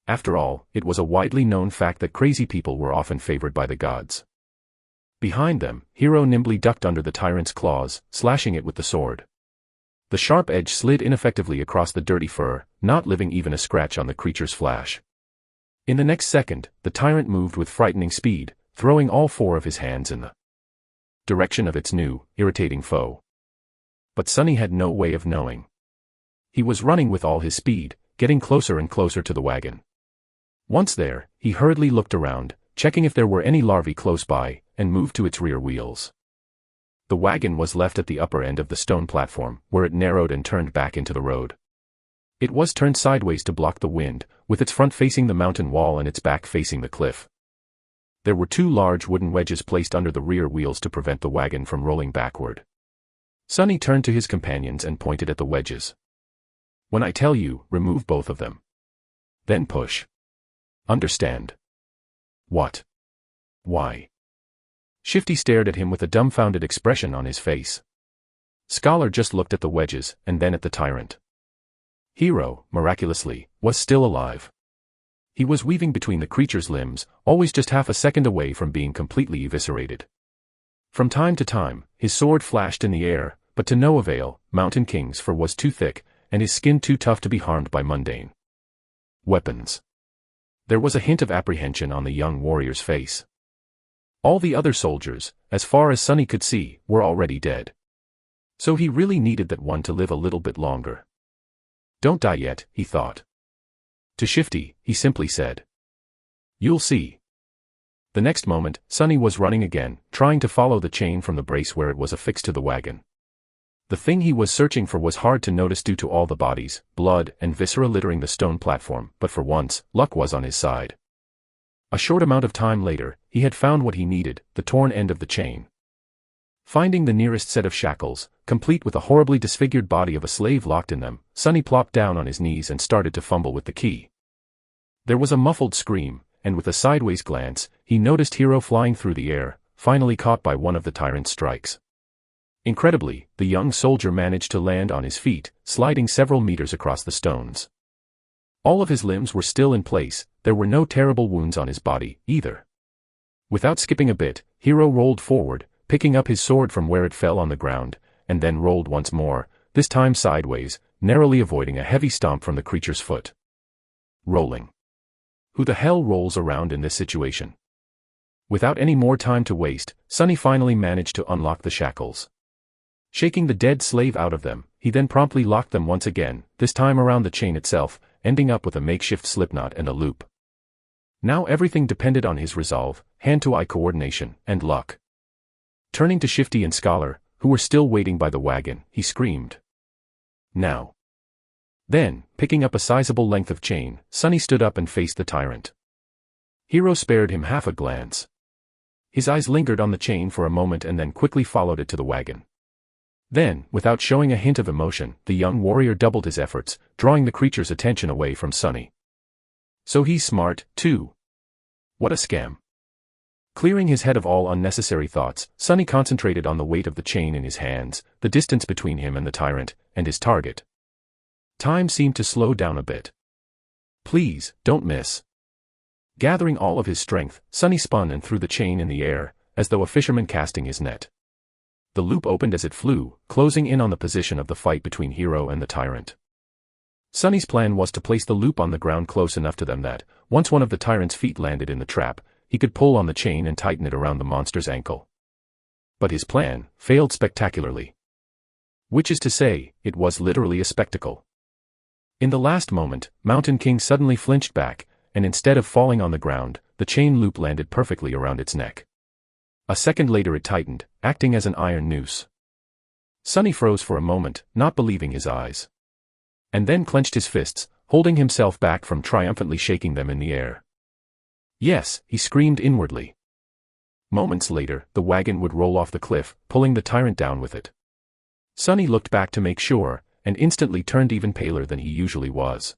After all, it was a widely known fact that crazy people were often favored by the gods. Behind them, Hero nimbly ducked under the tyrant's claws, slashing it with the sword. The sharp edge slid ineffectively across the dirty fur, not leaving even a scratch on the creature's flesh. In the next second, the tyrant moved with frightening speed, throwing all 4 of his hands in the direction of its new, irritating foe. But Sunny had no way of knowing. He was running with all his speed, getting closer and closer to the wagon. Once there, he hurriedly looked around, checking if there were any larvae close by, and moved to its rear wheels. The wagon was left at the upper end of the stone platform, where it narrowed and turned back into the road. It was turned sideways to block the wind, with its front facing the mountain wall and its back facing the cliff. There were 2 large wooden wedges placed under the rear wheels to prevent the wagon from rolling backward. Sunny turned to his companions and pointed at the wedges. "When I tell you, remove both of them. Then push. Understand?" "What? Why?" Shifty stared at him with a dumbfounded expression on his face. Scholar just looked at the wedges, and then at the tyrant. Hiro, miraculously, was still alive. He was weaving between the creature's limbs, always just half a second away from being completely eviscerated. From time to time, his sword flashed in the air, but to no avail. Mountain King's fur was too thick, and his skin too tough to be harmed by mundane weapons. There was a hint of apprehension on the young warrior's face. All the other soldiers, as far as Sunny could see, were already dead. So he really needed that one to live a little bit longer. "Don't die yet," he thought. To Shifty, he simply said, "You'll see." The next moment, Sunny was running again, trying to follow the chain from the brace where it was affixed to the wagon. The thing he was searching for was hard to notice due to all the bodies, blood, and viscera littering the stone platform, but for once, luck was on his side. A short amount of time later, he had found what he needed, the torn end of the chain. Finding the nearest set of shackles, complete with a horribly disfigured body of a slave locked in them, Sunny plopped down on his knees and started to fumble with the key. There was a muffled scream, and with a sideways glance, he noticed Hiro flying through the air, finally caught by one of the tyrant's strikes. Incredibly, the young soldier managed to land on his feet, sliding several meters across the stones. All of his limbs were still in place, there were no terrible wounds on his body, either. Without skipping a bit, Hiro rolled forward, picking up his sword from where it fell on the ground, and then rolled once more, this time sideways, narrowly avoiding a heavy stomp from the creature's foot. Rolling. Who the hell rolls around in this situation? Without any more time to waste, Sunny finally managed to unlock the shackles. Shaking the dead slave out of them, he then promptly locked them once again, this time around the chain itself, ending up with a makeshift slipknot and a loop. Now everything depended on his resolve, hand-to-eye coordination, and luck. Turning to Shifty and Scholar, who were still waiting by the wagon, he screamed, "Now!" Then, picking up a sizable length of chain, Sunny stood up and faced the tyrant. Hiro spared him half a glance. His eyes lingered on the chain for a moment and then quickly followed it to the wagon. Then, without showing a hint of emotion, the young warrior doubled his efforts, drawing the creature's attention away from Sunny. So he's smart, too. What a scam. Clearing his head of all unnecessary thoughts, Sunny concentrated on the weight of the chain in his hands, the distance between him and the tyrant, and his target. Time seemed to slow down a bit. "Please, don't miss." Gathering all of his strength, Sunny spun and threw the chain in the air, as though a fisherman casting his net. The loop opened as it flew, closing in on the position of the fight between Hiro and the tyrant. Sunny's plan was to place the loop on the ground close enough to them that, once one of the tyrant's feet landed in the trap, he could pull on the chain and tighten it around the monster's ankle. But his plan failed spectacularly. Which is to say, it was literally a spectacle. In the last moment, Mountain King suddenly flinched back, and instead of falling on the ground, the chain loop landed perfectly around its neck. A second later it tightened, acting as an iron noose. Sunny froze for a moment, not believing his eyes. And then clenched his fists, holding himself back from triumphantly shaking them in the air. Yes, he screamed inwardly. Moments later, the wagon would roll off the cliff, pulling the tyrant down with it. Sunny looked back to make sure, and instantly turned even paler than he usually was.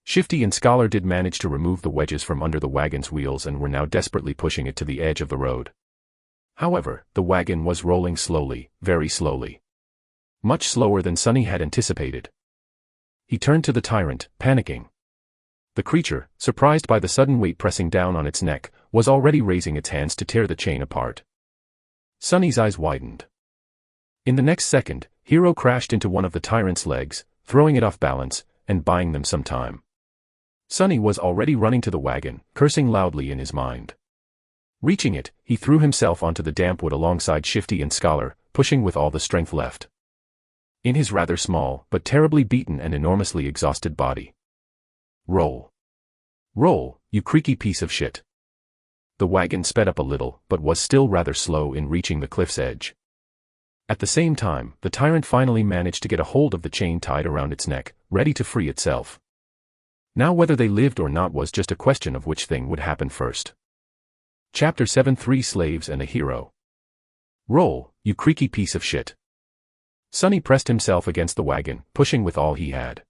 Shifty and Scholar did manage to remove the wedges from under the wagon's wheels and were now desperately pushing it to the edge of the road. However, the wagon was rolling slowly, very slowly. Much slower than Sunny had anticipated. He turned to the tyrant, panicking. The creature, surprised by the sudden weight pressing down on its neck, was already raising its hands to tear the chain apart. Sunny's eyes widened. In the next second, Hiro crashed into one of the tyrant's legs, throwing it off balance, and buying them some time. Sunny was already running to the wagon, cursing loudly in his mind. Reaching it, he threw himself onto the damp wood alongside Shifty and Scholar, pushing with all the strength left in his rather small, but terribly beaten and enormously exhausted body. Roll. Roll, you creaky piece of shit. The wagon sped up a little, but was still rather slow in reaching the cliff's edge. At the same time, the tyrant finally managed to get a hold of the chain tied around its neck, ready to free itself. Now whether they lived or not was just a question of which thing would happen first. Chapter 7: 3 Slaves and a Hero. Roll, you creaky piece of shit. Sonny pressed himself against the wagon, pushing with all he had.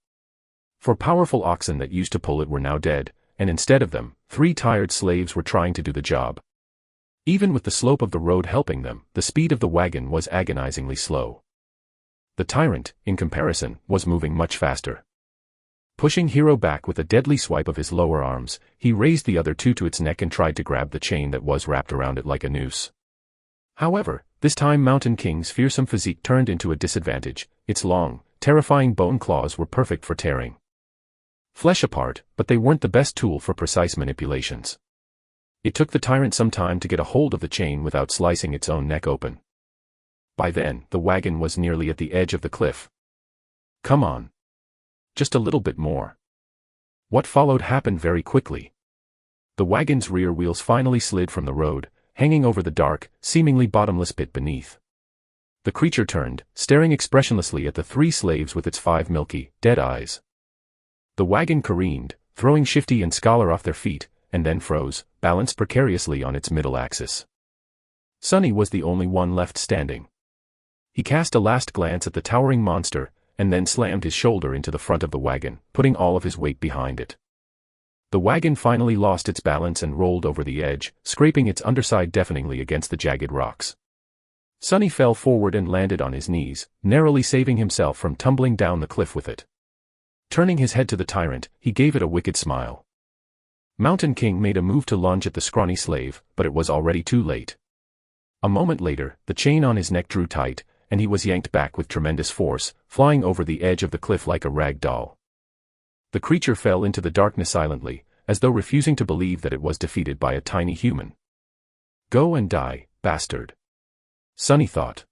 For powerful oxen that used to pull it were now dead, and instead of them, 3 tired slaves were trying to do the job. Even with the slope of the road helping them, the speed of the wagon was agonizingly slow. The tyrant, in comparison, was moving much faster. Pushing Hero back with a deadly swipe of his lower arms, he raised the other 2 to its neck and tried to grab the chain that was wrapped around it like a noose. However, this time Mountain King's fearsome physique turned into a disadvantage. Its long, terrifying bone claws were perfect for tearing flesh apart, but they weren't the best tool for precise manipulations. It took the tyrant some time to get a hold of the chain without slicing its own neck open. By then, the wagon was nearly at the edge of the cliff. Come on. Just a little bit more. What followed happened very quickly. The wagon's rear wheels finally slid from the road, hanging over the dark, seemingly bottomless pit beneath. The creature turned, staring expressionlessly at the 3 slaves with its 5 milky, dead eyes. The wagon careened, throwing Shifty and Scholar off their feet, and then froze, balanced precariously on its middle axis. Sonny was the only one left standing. He cast a last glance at the towering monster, and then slammed his shoulder into the front of the wagon, putting all of his weight behind it. The wagon finally lost its balance and rolled over the edge, scraping its underside deafeningly against the jagged rocks. Sonny fell forward and landed on his knees, narrowly saving himself from tumbling down the cliff with it. Turning his head to the tyrant, he gave it a wicked smile. Mountain King made a move to lunge at the scrawny slave, but it was already too late. A moment later, the chain on his neck drew tight, and he was yanked back with tremendous force, flying over the edge of the cliff like a rag doll. The creature fell into the darkness silently, as though refusing to believe that it was defeated by a tiny human. Go and die, bastard. Sonny thought.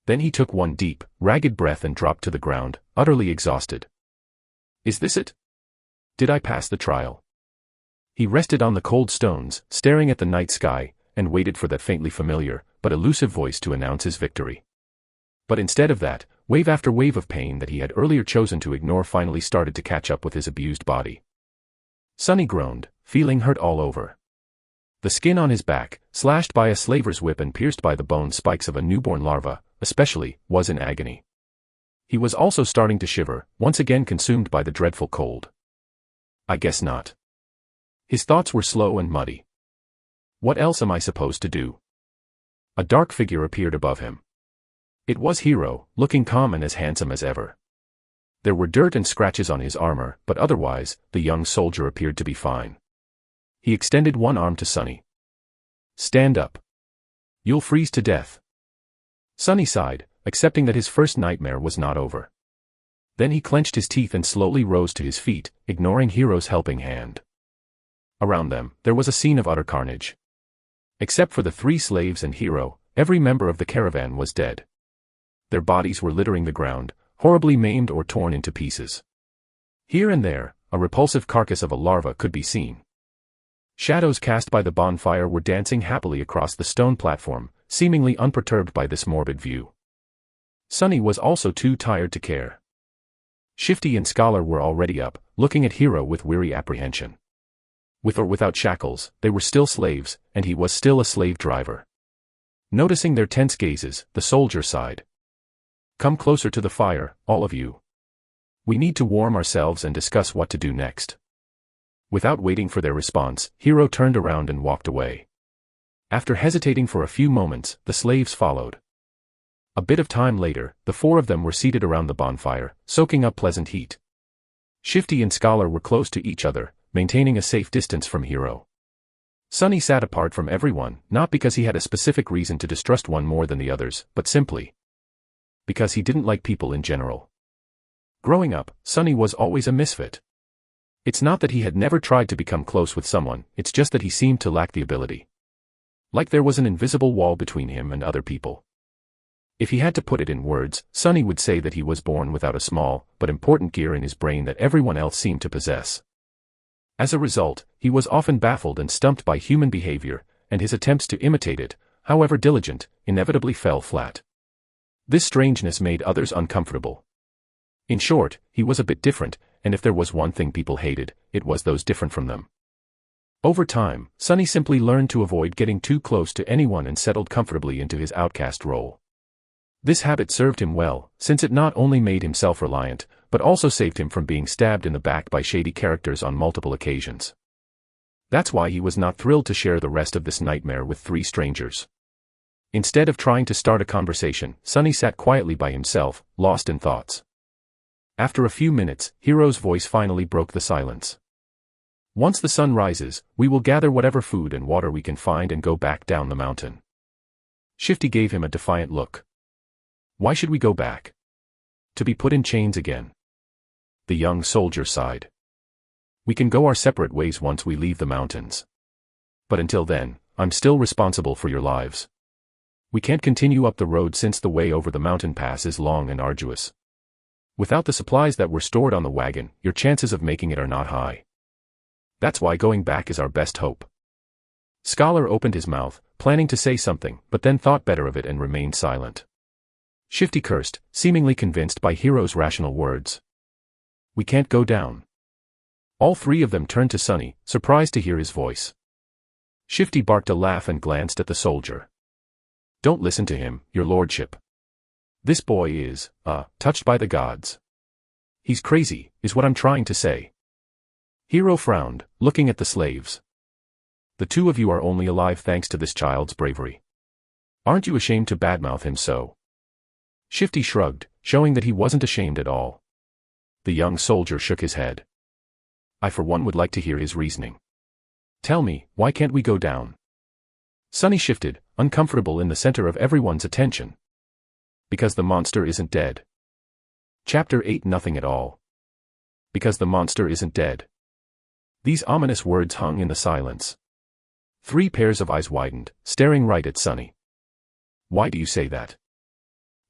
Then he took one deep, ragged breath and dropped to the ground, utterly exhausted. Is this it? Did I pass the trial? He rested on the cold stones, staring at the night sky, and waited for that faintly familiar, but elusive voice to announce his victory. But instead of that, wave after wave of pain that he had earlier chosen to ignore finally started to catch up with his abused body. Sonny groaned, feeling hurt all over. The skin on his back, slashed by a slaver's whip and pierced by the bone spikes of a newborn larva, especially, was in agony. He was also starting to shiver, once again consumed by the dreadful cold. I guess not. His thoughts were slow and muddy. What else am I supposed to do? A dark figure appeared above him. It was Hero, looking calm and as handsome as ever. There were dirt and scratches on his armor, but otherwise, the young soldier appeared to be fine. He extended one arm to Sonny. Stand up. You'll freeze to death. Sonny sighed, accepting that his first nightmare was not over. Then he clenched his teeth and slowly rose to his feet, ignoring Hero's helping hand. Around them, there was a scene of utter carnage. Except for the 3 slaves and Hero, every member of the caravan was dead. Their bodies were littering the ground, horribly maimed or torn into pieces. Here and there, a repulsive carcass of a larva could be seen. Shadows cast by the bonfire were dancing happily across the stone platform, seemingly unperturbed by this morbid view. Sonny was also too tired to care. Shifty and Scholar were already up, looking at Hero with weary apprehension. With or without shackles, they were still slaves, and he was still a slave driver. Noticing their tense gazes, the soldier sighed. Come closer to the fire, all of you. We need to warm ourselves and discuss what to do next. Without waiting for their response, Hero turned around and walked away. After hesitating for a few moments, the slaves followed. A bit of time later, the 4 of them were seated around the bonfire, soaking up pleasant heat. Shifty and Scholar were close to each other, maintaining a safe distance from Hero. Sonny sat apart from everyone, not because he had a specific reason to distrust one more than the others, but simply because he didn't like people in general. Growing up, Sonny was always a misfit. It's not that he had never tried to become close with someone, it's just that he seemed to lack the ability. Like there was an invisible wall between him and other people. If he had to put it in words, Sonny would say that he was born without a small, but important gear in his brain that everyone else seemed to possess. As a result, he was often baffled and stumped by human behavior, and his attempts to imitate it, however diligent, inevitably fell flat. This strangeness made others uncomfortable. In short, he was a bit different, and if there was one thing people hated, it was those different from them. Over time, Sunny simply learned to avoid getting too close to anyone and settled comfortably into his outcast role. This habit served him well, since it not only made him self-reliant, but also saved him from being stabbed in the back by shady characters on multiple occasions. That's why he was not thrilled to share the rest of this nightmare with 3 strangers. Instead of trying to start a conversation, Sunny sat quietly by himself, lost in thoughts. After a few minutes, Hiro's voice finally broke the silence. Once the sun rises, we will gather whatever food and water we can find and go back down the mountain. Shifty gave him a defiant look. Why should we go back? To be put in chains again. The young soldier sighed. We can go our separate ways once we leave the mountains. But until then, I'm still responsible for your lives. We can't continue up the road since the way over the mountain pass is long and arduous. Without the supplies that were stored on the wagon, your chances of making it are not high. That's why going back is our best hope. Scholar opened his mouth, planning to say something, but then thought better of it and remained silent. Shifty cursed, seemingly convinced by Hiro's rational words. We can't go down. All 3 of them turned to Sunny, surprised to hear his voice. Shifty barked a laugh and glanced at the soldier. Don't listen to him, your lordship. This boy is, touched by the gods. He's crazy, is what I'm trying to say. Hiro frowned, looking at the slaves. The 2 of you are only alive thanks to this child's bravery. Aren't you ashamed to badmouth him so? Shifty shrugged, showing that he wasn't ashamed at all. The young soldier shook his head. I for one would like to hear his reasoning. Tell me, why can't we go down? Sunny shifted, uncomfortable in the center of everyone's attention. Because the monster isn't dead. Chapter 8 Nothing at all. Because the monster isn't dead. These ominous words hung in the silence. 3 pairs of eyes widened, staring right at Sunny. Why do you say that?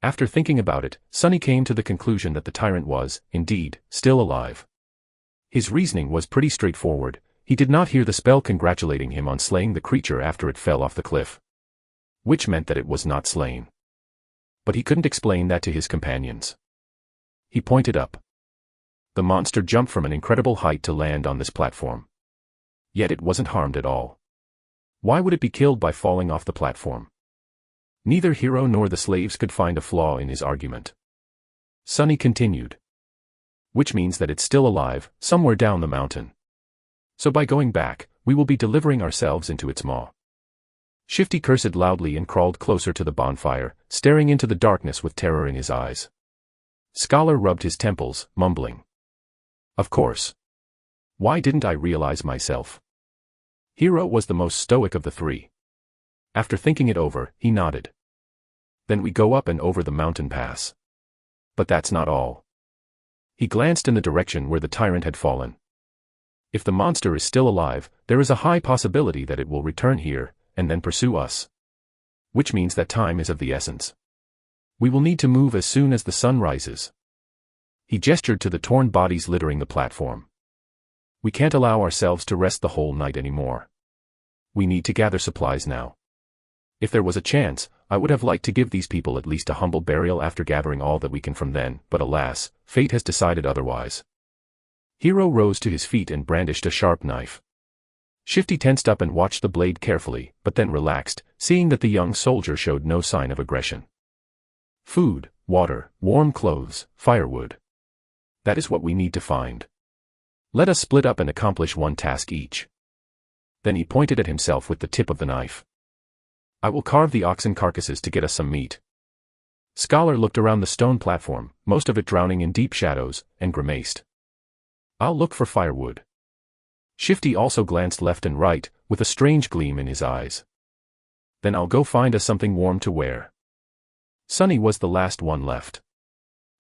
After thinking about it, Sunny came to the conclusion that the tyrant was, indeed, still alive. His reasoning was pretty straightforward. He did not hear the spell congratulating him on slaying the creature after it fell off the cliff. Which meant that it was not slain. But he couldn't explain that to his companions. He pointed up. The monster jumped from an incredible height to land on this platform. Yet it wasn't harmed at all. Why would it be killed by falling off the platform? Neither Hiro nor the slaves could find a flaw in his argument. Sunny continued. Which means that it's still alive, somewhere down the mountain. So by going back, we will be delivering ourselves into its maw. Shifty cursed loudly and crawled closer to the bonfire, staring into the darkness with terror in his eyes. Scholar rubbed his temples, mumbling. Of course. Why didn't I realize myself? Hiro was the most stoic of the 3. After thinking it over, he nodded. Then we go up and over the mountain pass. But that's not all. He glanced in the direction where the tyrant had fallen. If the monster is still alive, there is a high possibility that it will return here, and then pursue us. Which means that time is of the essence. We will need to move as soon as the sun rises. He gestured to the torn bodies littering the platform. We can't allow ourselves to rest the whole night anymore. We need to gather supplies now. If there was a chance, I would have liked to give these people at least a humble burial after gathering all that we can from them, but alas, fate has decided otherwise. Hiro rose to his feet and brandished a sharp knife. Shifty tensed up and watched the blade carefully, but then relaxed, seeing that the young soldier showed no sign of aggression. Food, water, warm clothes, firewood. That is what we need to find. Let us split up and accomplish one task each. Then he pointed at himself with the tip of the knife. I will carve the oxen carcasses to get us some meat. Scholar looked around the stone platform, most of it drowning in deep shadows, and grimaced. I'll look for firewood. Shifty also glanced left and right, with a strange gleam in his eyes. Then I'll go find us something warm to wear. Sunny was the last one left.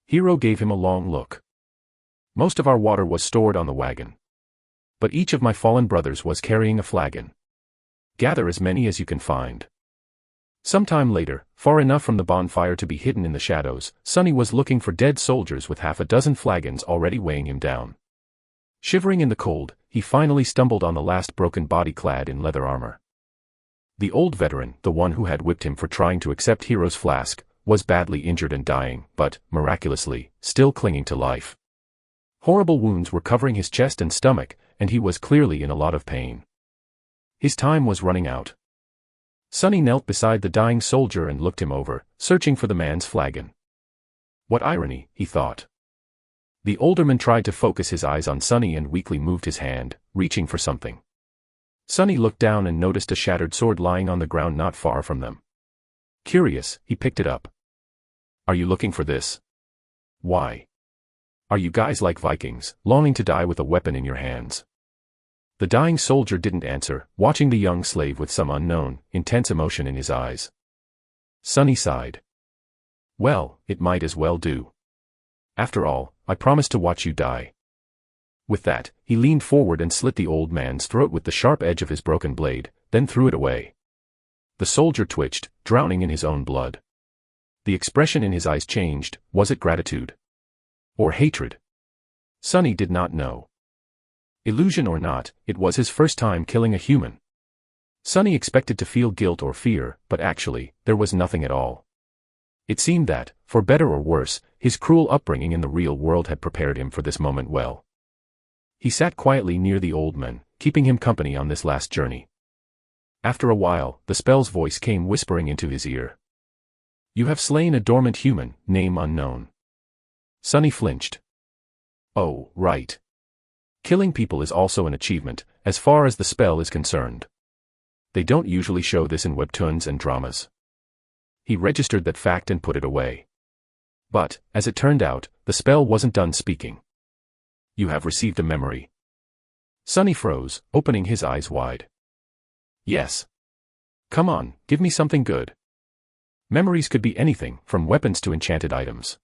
Hiro gave him a long look. Most of our water was stored on the wagon. But each of my fallen brothers was carrying a flagon. Gather as many as you can find. Sometime later, far enough from the bonfire to be hidden in the shadows, Sunny was looking for dead soldiers with half a dozen flagons already weighing him down. Shivering in the cold, he finally stumbled on the last broken body clad in leather armor. The old veteran, the one who had whipped him for trying to accept Hiro's flask, was badly injured and dying, but, miraculously, still clinging to life. Horrible wounds were covering his chest and stomach, and he was clearly in a lot of pain. His time was running out. Sunny knelt beside the dying soldier and looked him over, searching for the man's flagon. What irony, he thought. The older man tried to focus his eyes on Sunny and weakly moved his hand, reaching for something. Sunny looked down and noticed a shattered sword lying on the ground not far from them. Curious, he picked it up. Are you looking for this? Why? Are you guys like Vikings, longing to die with a weapon in your hands? The dying soldier didn't answer, watching the young slave with some unknown, intense emotion in his eyes. Sunny sighed. Well, it might as well do. After all, I promised to watch you die. With that, he leaned forward and slit the old man's throat with the sharp edge of his broken blade, then threw it away. The soldier twitched, drowning in his own blood. The expression in his eyes changed. Was it gratitude? Or hatred? Sunny did not know. Illusion or not, it was his first time killing a human. Sunny expected to feel guilt or fear, but actually, there was nothing at all. It seemed that, for better or worse, his cruel upbringing in the real world had prepared him for this moment well. He sat quietly near the old man, keeping him company on this last journey. After a while, the spell's voice came whispering into his ear. You have slain a dormant human, name unknown. Sunny flinched. Oh, right. Killing people is also an achievement, as far as the spell is concerned. They don't usually show this in webtoons and dramas. He registered that fact and put it away. But, as it turned out, the spell wasn't done speaking. You have received a memory. Sunny froze, opening his eyes wide. Yes. Come on, give me something good. Memories could be anything, from weapons to enchanted items.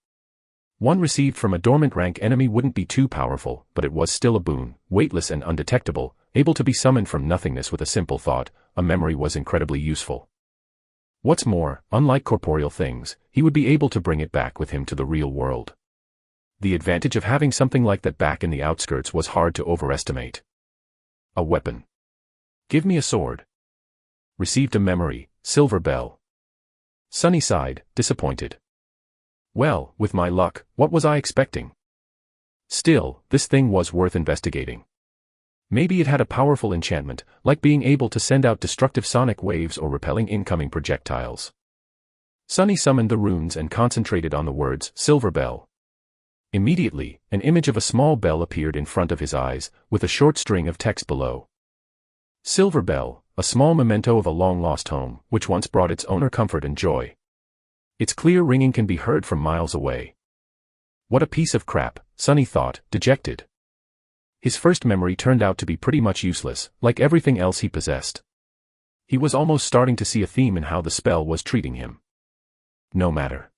One received from a dormant rank enemy wouldn't be too powerful, but it was still a boon, weightless and undetectable, able to be summoned from nothingness with a simple thought. A memory was incredibly useful. What's more, unlike corporeal things, he would be able to bring it back with him to the real world. The advantage of having something like that back in the outskirts was hard to overestimate. A weapon. Give me a sword. Received a memory, Silver Bell. Sunny sighed, disappointed. Well, with my luck, what was I expecting? Still, this thing was worth investigating. Maybe it had a powerful enchantment, like being able to send out destructive sonic waves or repelling incoming projectiles. Sunny summoned the runes and concentrated on the words, Silver Bell. Immediately, an image of a small bell appeared in front of his eyes, with a short string of text below. Silver Bell, a small memento of a long-lost home, which once brought its owner comfort and joy. Its clear ringing can be heard from miles away. What a piece of crap, Sunny thought, dejected. His first memory turned out to be pretty much useless, like everything else he possessed. He was almost starting to see a theme in how the spell was treating him. No matter.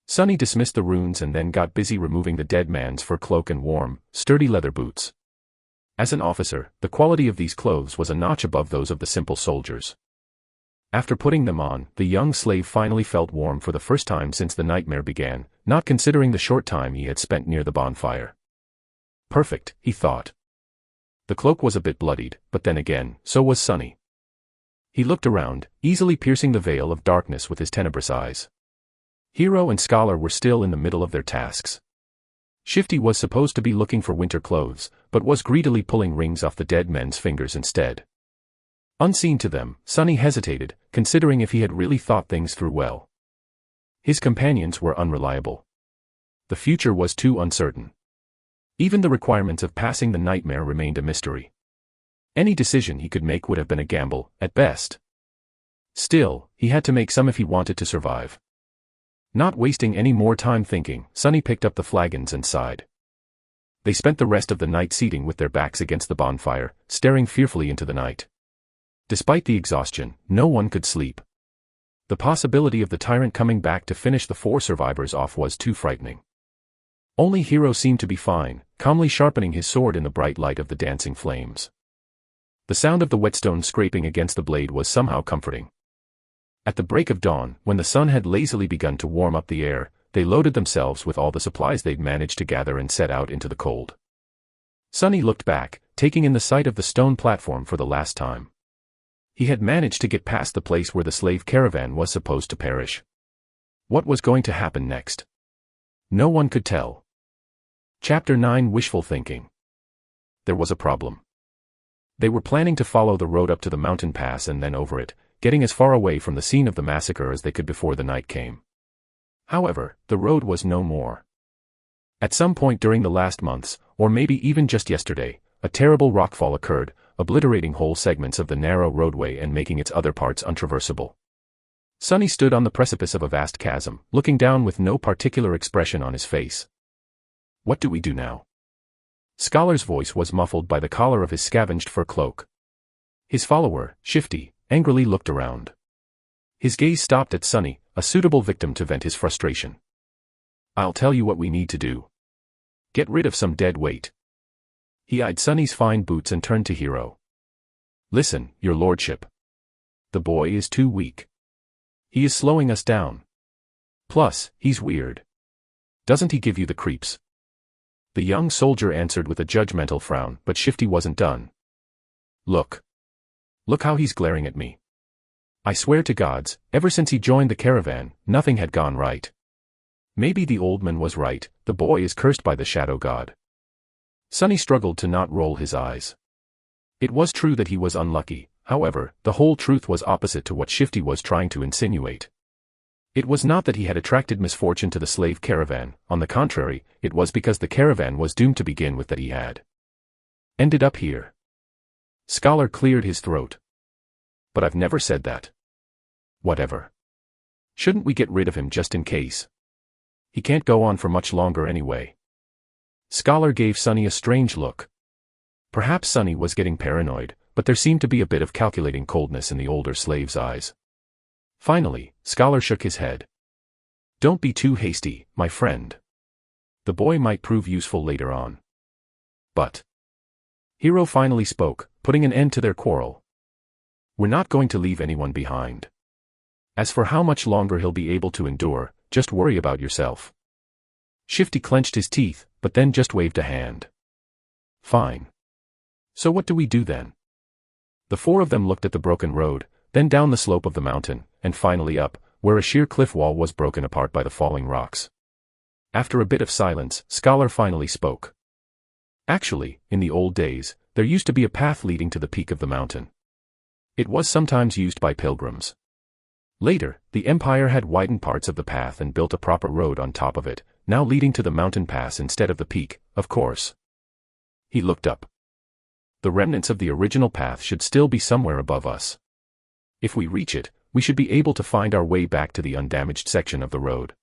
Sunny dismissed the runes and then got busy removing the dead man's fur cloak and warm, sturdy leather boots. As an officer, the quality of these clothes was a notch above those of the simple soldiers. After putting them on, the young slave finally felt warm for the first time since the nightmare began, not considering the short time he had spent near the bonfire. Perfect, he thought. The cloak was a bit bloodied, but then again, so was Sunny. He looked around, easily piercing the veil of darkness with his tenebrous eyes. Hero and Scholar were still in the middle of their tasks. Shifty was supposed to be looking for winter clothes, but was greedily pulling rings off the dead men's fingers instead. Unseen to them, Sunny hesitated, considering if he had really thought things through well. His companions were unreliable. The future was too uncertain. Even the requirements of passing the nightmare remained a mystery. Any decision he could make would have been a gamble, at best. Still, he had to make some if he wanted to survive. Not wasting any more time thinking, Sunny picked up the flagons and sighed. They spent the rest of the night seating with their backs against the bonfire, staring fearfully into the night. Despite the exhaustion, no one could sleep. The possibility of the tyrant coming back to finish the 4 survivors off was too frightening. Only Hero seemed to be fine, calmly sharpening his sword in the bright light of the dancing flames. The sound of the whetstone scraping against the blade was somehow comforting. At the break of dawn, when the sun had lazily begun to warm up the air, they loaded themselves with all the supplies they'd managed to gather and set out into the cold. Sunny looked back, taking in the sight of the stone platform for the last time. He had managed to get past the place where the slave caravan was supposed to perish. What was going to happen next? No one could tell. Chapter 9: Wishful Thinking. There was a problem. They were planning to follow the road up to the mountain pass and then over it, getting as far away from the scene of the massacre as they could before the night came. However, the road was no more. At some point during the last months, or maybe even just yesterday, a terrible rockfall occurred, obliterating whole segments of the narrow roadway and making its other parts untraversable. Sonny stood on the precipice of a vast chasm, looking down with no particular expression on his face. What do we do now? Scholar's voice was muffled by the collar of his scavenged fur cloak. His follower, Shifty, angrily looked around. His gaze stopped at Sonny, a suitable victim to vent his frustration. I'll tell you what we need to do. Get rid of some dead weight. He eyed Sonny's fine boots and turned to Hiro. Listen, your lordship. The boy is too weak. He is slowing us down. Plus, he's weird. Doesn't he give you the creeps? The young soldier answered with a judgmental frown, but Shifty wasn't done. Look. Look how he's glaring at me. I swear to gods, ever since he joined the caravan, nothing had gone right. Maybe the old man was right, the boy is cursed by the shadow god. Sonny struggled to not roll his eyes. It was true that he was unlucky, however, the whole truth was opposite to what Shifty was trying to insinuate. It was not that he had attracted misfortune to the slave caravan, on the contrary, it was because the caravan was doomed to begin with that he had ended up here. Scholar cleared his throat. But I've never said that. Whatever. Shouldn't we get rid of him just in case? He can't go on for much longer anyway. Scholar gave Sonny a strange look. Perhaps Sonny was getting paranoid, but there seemed to be a bit of calculating coldness in the older slave's eyes. Finally, Scholar shook his head. Don't be too hasty, my friend. The boy might prove useful later on. But Hiro finally spoke, putting an end to their quarrel. We're not going to leave anyone behind. As for how much longer he'll be able to endure, just worry about yourself. Shifty clenched his teeth, but then just waved a hand. Fine. So what do we do then? The four of them looked at the broken road, then down the slope of the mountain, and finally up, where a sheer cliff wall was broken apart by the falling rocks. After a bit of silence, Scholar finally spoke. Actually, in the old days, there used to be a path leading to the peak of the mountain. It was sometimes used by pilgrims. Later, the Empire had widened parts of the path and built a proper road on top of it, now leading to the mountain pass instead of the peak, of course. He looked up. The remnants of the original path should still be somewhere above us. If we reach it, we should be able to find our way back to the undamaged section of the road.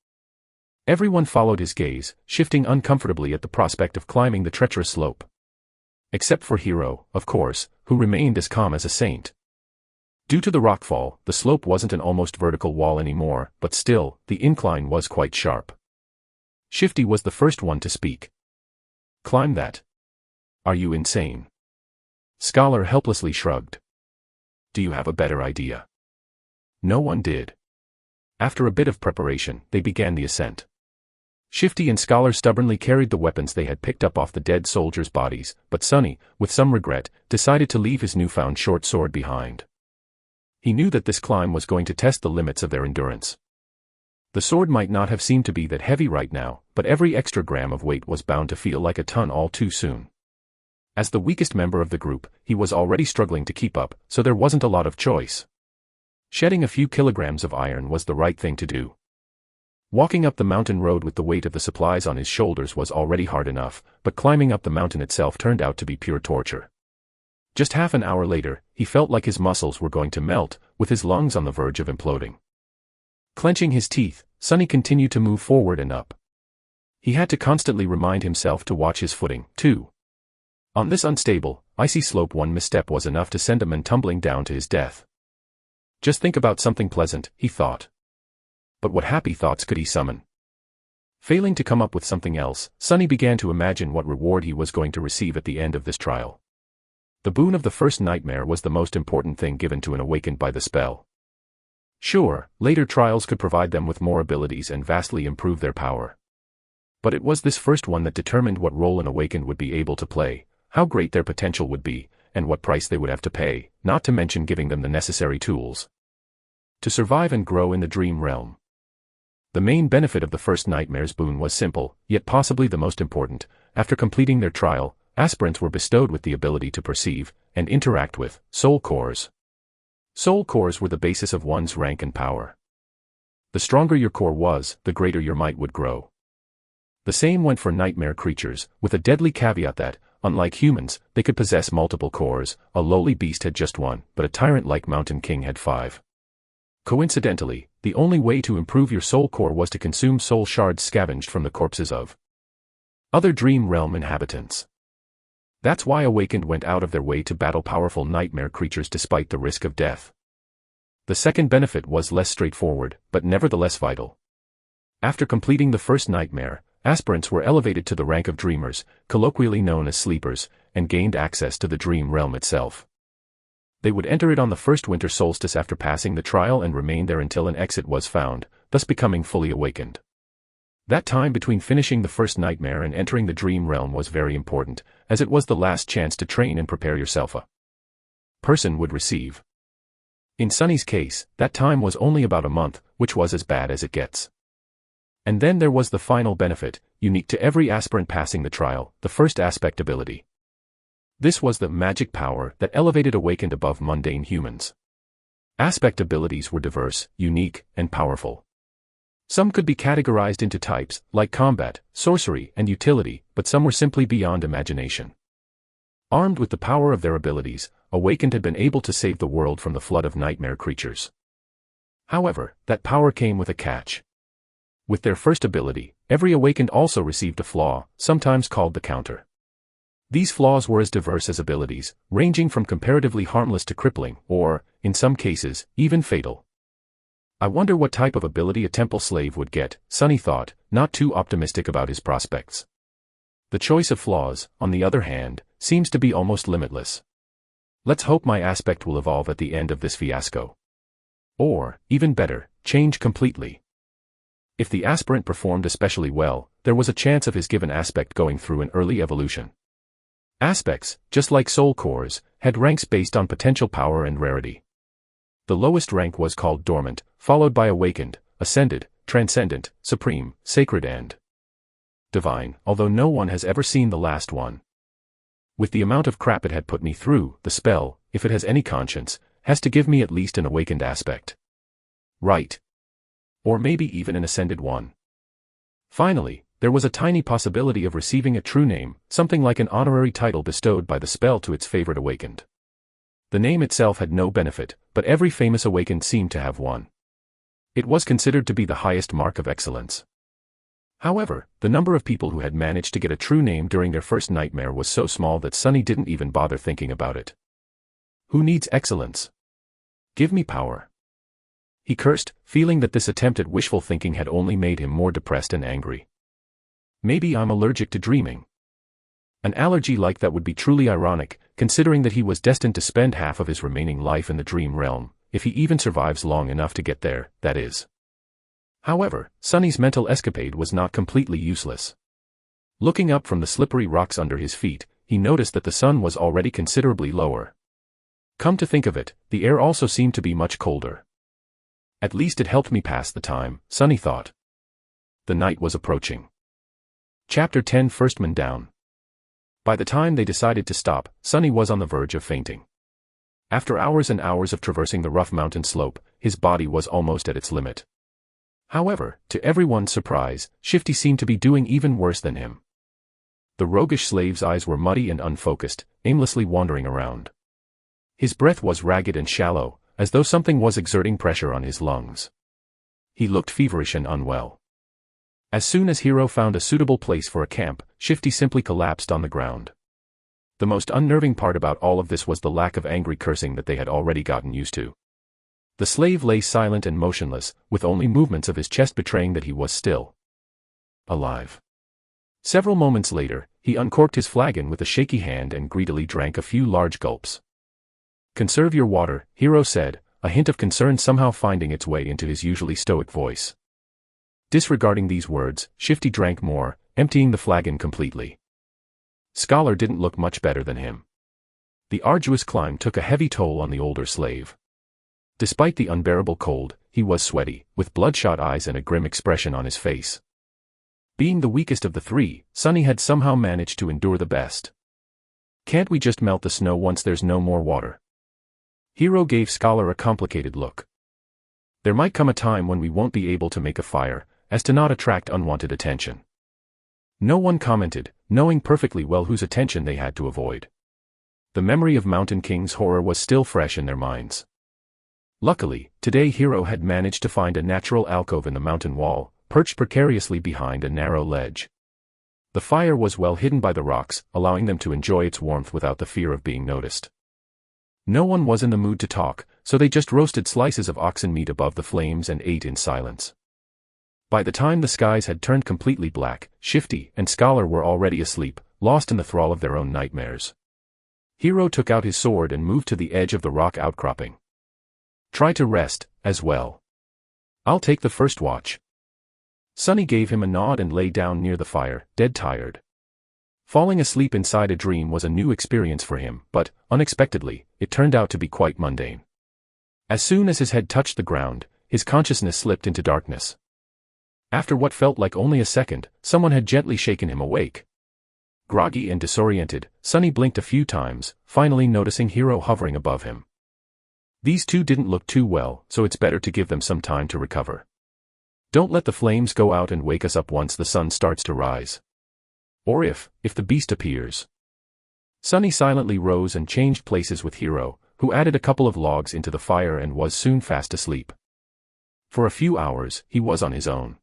Everyone followed his gaze, shifting uncomfortably at the prospect of climbing the treacherous slope. Except for Hiro, of course, who remained as calm as a saint. Due to the rockfall, the slope wasn't an almost vertical wall anymore, but still, the incline was quite sharp. Shifty was the first one to speak. Climb that? Are you insane? Scholar helplessly shrugged. Do you have a better idea? No one did. After a bit of preparation, they began the ascent. Shifty and Scholar stubbornly carried the weapons they had picked up off the dead soldiers' bodies, but Sonny, with some regret, decided to leave his newfound short sword behind. He knew that this climb was going to test the limits of their endurance. The sword might not have seemed to be that heavy right now, but every extra gram of weight was bound to feel like a ton all too soon. As the weakest member of the group, he was already struggling to keep up, so there wasn't a lot of choice. Shedding a few kilograms of iron was the right thing to do. Walking up the mountain road with the weight of the supplies on his shoulders was already hard enough, but climbing up the mountain itself turned out to be pure torture. Just half an hour later, he felt like his muscles were going to melt, with his lungs on the verge of imploding. Clenching his teeth, Sonny continued to move forward and up. He had to constantly remind himself to watch his footing, too. On this unstable, icy slope, one misstep was enough to send a man tumbling down to his death. Just think about something pleasant, he thought. But what happy thoughts could he summon? Failing to come up with something else, Sonny began to imagine what reward he was going to receive at the end of this trial. The boon of the first nightmare was the most important thing given to an awakened by the spell. Sure, later trials could provide them with more abilities and vastly improve their power. But it was this first one that determined what role an awakened would be able to play, how great their potential would be, and what price they would have to pay, not to mention giving them the necessary tools to survive and grow in the dream realm. The main benefit of the first nightmare's boon was simple, yet possibly the most important. After completing their trial, aspirants were bestowed with the ability to perceive and interact with soul cores. Soul cores were the basis of one's rank and power. The stronger your core was, the greater your might would grow. The same went for nightmare creatures, with a deadly caveat that, unlike humans, they could possess multiple cores. A lowly beast had just one, but a tyrant like Mountain King had 5. Coincidentally, the only way to improve your soul core was to consume soul shards scavenged from the corpses of other dream realm inhabitants. That's why Awakened went out of their way to battle powerful nightmare creatures despite the risk of death. The second benefit was less straightforward, but nevertheless vital. After completing the first nightmare, aspirants were elevated to the rank of dreamers, colloquially known as sleepers, and gained access to the dream realm itself. They would enter it on the first winter solstice after passing the trial and remain there until an exit was found, thus becoming fully awakened. That time between finishing the first nightmare and entering the dream realm was very important, as it was the last chance to train and prepare yourself a person would receive. In Sunny's case, that time was only about a month, which was as bad as it gets. And then there was the final benefit, unique to every aspirant passing the trial, the first aspect ability. This was the magic power that elevated Awakened above mundane humans. Aspect abilities were diverse, unique, and powerful. Some could be categorized into types, like combat, sorcery, and utility, but some were simply beyond imagination. Armed with the power of their abilities, Awakened had been able to save the world from the flood of nightmare creatures. However, that power came with a catch. With their first ability, every Awakened also received a flaw, sometimes called the counter. These flaws were as diverse as abilities, ranging from comparatively harmless to crippling, or, in some cases, even fatal. I wonder what type of ability a temple slave would get, Sunny thought, not too optimistic about his prospects. The choice of flaws, on the other hand, seems to be almost limitless. Let's hope my aspect will evolve at the end of this fiasco. Or, even better, change completely. If the aspirant performed especially well, there was a chance of his given aspect going through an early evolution. Aspects, just like soul cores, had ranks based on potential power and rarity. The lowest rank was called dormant, followed by awakened, ascended, transcendent, supreme, sacred and divine, although no one has ever seen the last one. With the amount of crap it had put me through, the spell, if it has any conscience, has to give me at least an awakened aspect. Right. Or maybe even an ascended one. Finally, there was a tiny possibility of receiving a true name, something like an honorary title bestowed by the spell to its favorite awakened. The name itself had no benefit, but every famous awakened seemed to have one. It was considered to be the highest mark of excellence. However, the number of people who had managed to get a true name during their first nightmare was so small that Sunny didn't even bother thinking about it. Who needs excellence? Give me power. He cursed, feeling that this attempt at wishful thinking had only made him more depressed and angry. Maybe I'm allergic to dreaming. An allergy like that would be truly ironic, considering that he was destined to spend half of his remaining life in the dream realm, if he even survives long enough to get there, that is. However, Sunny's mental escapade was not completely useless. Looking up from the slippery rocks under his feet, he noticed that the sun was already considerably lower. Come to think of it, the air also seemed to be much colder. At least it helped me pass the time, Sunny thought. The night was approaching. Chapter 10 First Man Down. By the time they decided to stop, Sunny was on the verge of fainting. After hours and hours of traversing the rough mountain slope, his body was almost at its limit. However, to everyone's surprise, Shifty seemed to be doing even worse than him. The roguish slave's eyes were muddy and unfocused, aimlessly wandering around. His breath was ragged and shallow, as though something was exerting pressure on his lungs. He looked feverish and unwell. As soon as Hiro found a suitable place for a camp, Shifty simply collapsed on the ground. The most unnerving part about all of this was the lack of angry cursing that they had already gotten used to. The slave lay silent and motionless, with only movements of his chest betraying that he was still alive. Several moments later, he uncorked his flagon with a shaky hand and greedily drank a few large gulps. "Conserve your water," Hiro said, a hint of concern somehow finding its way into his usually stoic voice. Disregarding these words, Shifty drank more, emptying the flagon completely. Scholar didn't look much better than him. The arduous climb took a heavy toll on the older slave. Despite the unbearable cold, he was sweaty, with bloodshot eyes and a grim expression on his face. Being the weakest of the three, Sunny had somehow managed to endure the best. "Can't we just melt the snow once there's no more water?" Hiro gave Scholar a complicated look. "There might come a time when we won't be able to make a fire, as to not attract unwanted attention." No one commented, knowing perfectly well whose attention they had to avoid. The memory of Mountain King's horror was still fresh in their minds. Luckily, today Hiro had managed to find a natural alcove in the mountain wall, perched precariously behind a narrow ledge. The fire was well hidden by the rocks, allowing them to enjoy its warmth without the fear of being noticed. No one was in the mood to talk, so they just roasted slices of oxen meat above the flames and ate in silence. By the time the skies had turned completely black, Shifty and Scholar were already asleep, lost in the thrall of their own nightmares. Hiro took out his sword and moved to the edge of the rock outcropping. "Try to rest, as well. I'll take the first watch." Sunny gave him a nod and lay down near the fire, dead tired. Falling asleep inside a dream was a new experience for him, but, unexpectedly, it turned out to be quite mundane. As soon as his head touched the ground, his consciousness slipped into darkness. After what felt like only a second, someone had gently shaken him awake. Groggy and disoriented, Sunny blinked a few times, finally noticing Hiro hovering above him. These two didn't look too well, so it's better to give them some time to recover. Don't let the flames go out and wake us up once the sun starts to rise. Or if the beast appears. Sunny silently rose and changed places with Hiro, who added a couple of logs into the fire and was soon fast asleep. For a few hours, he was on his own.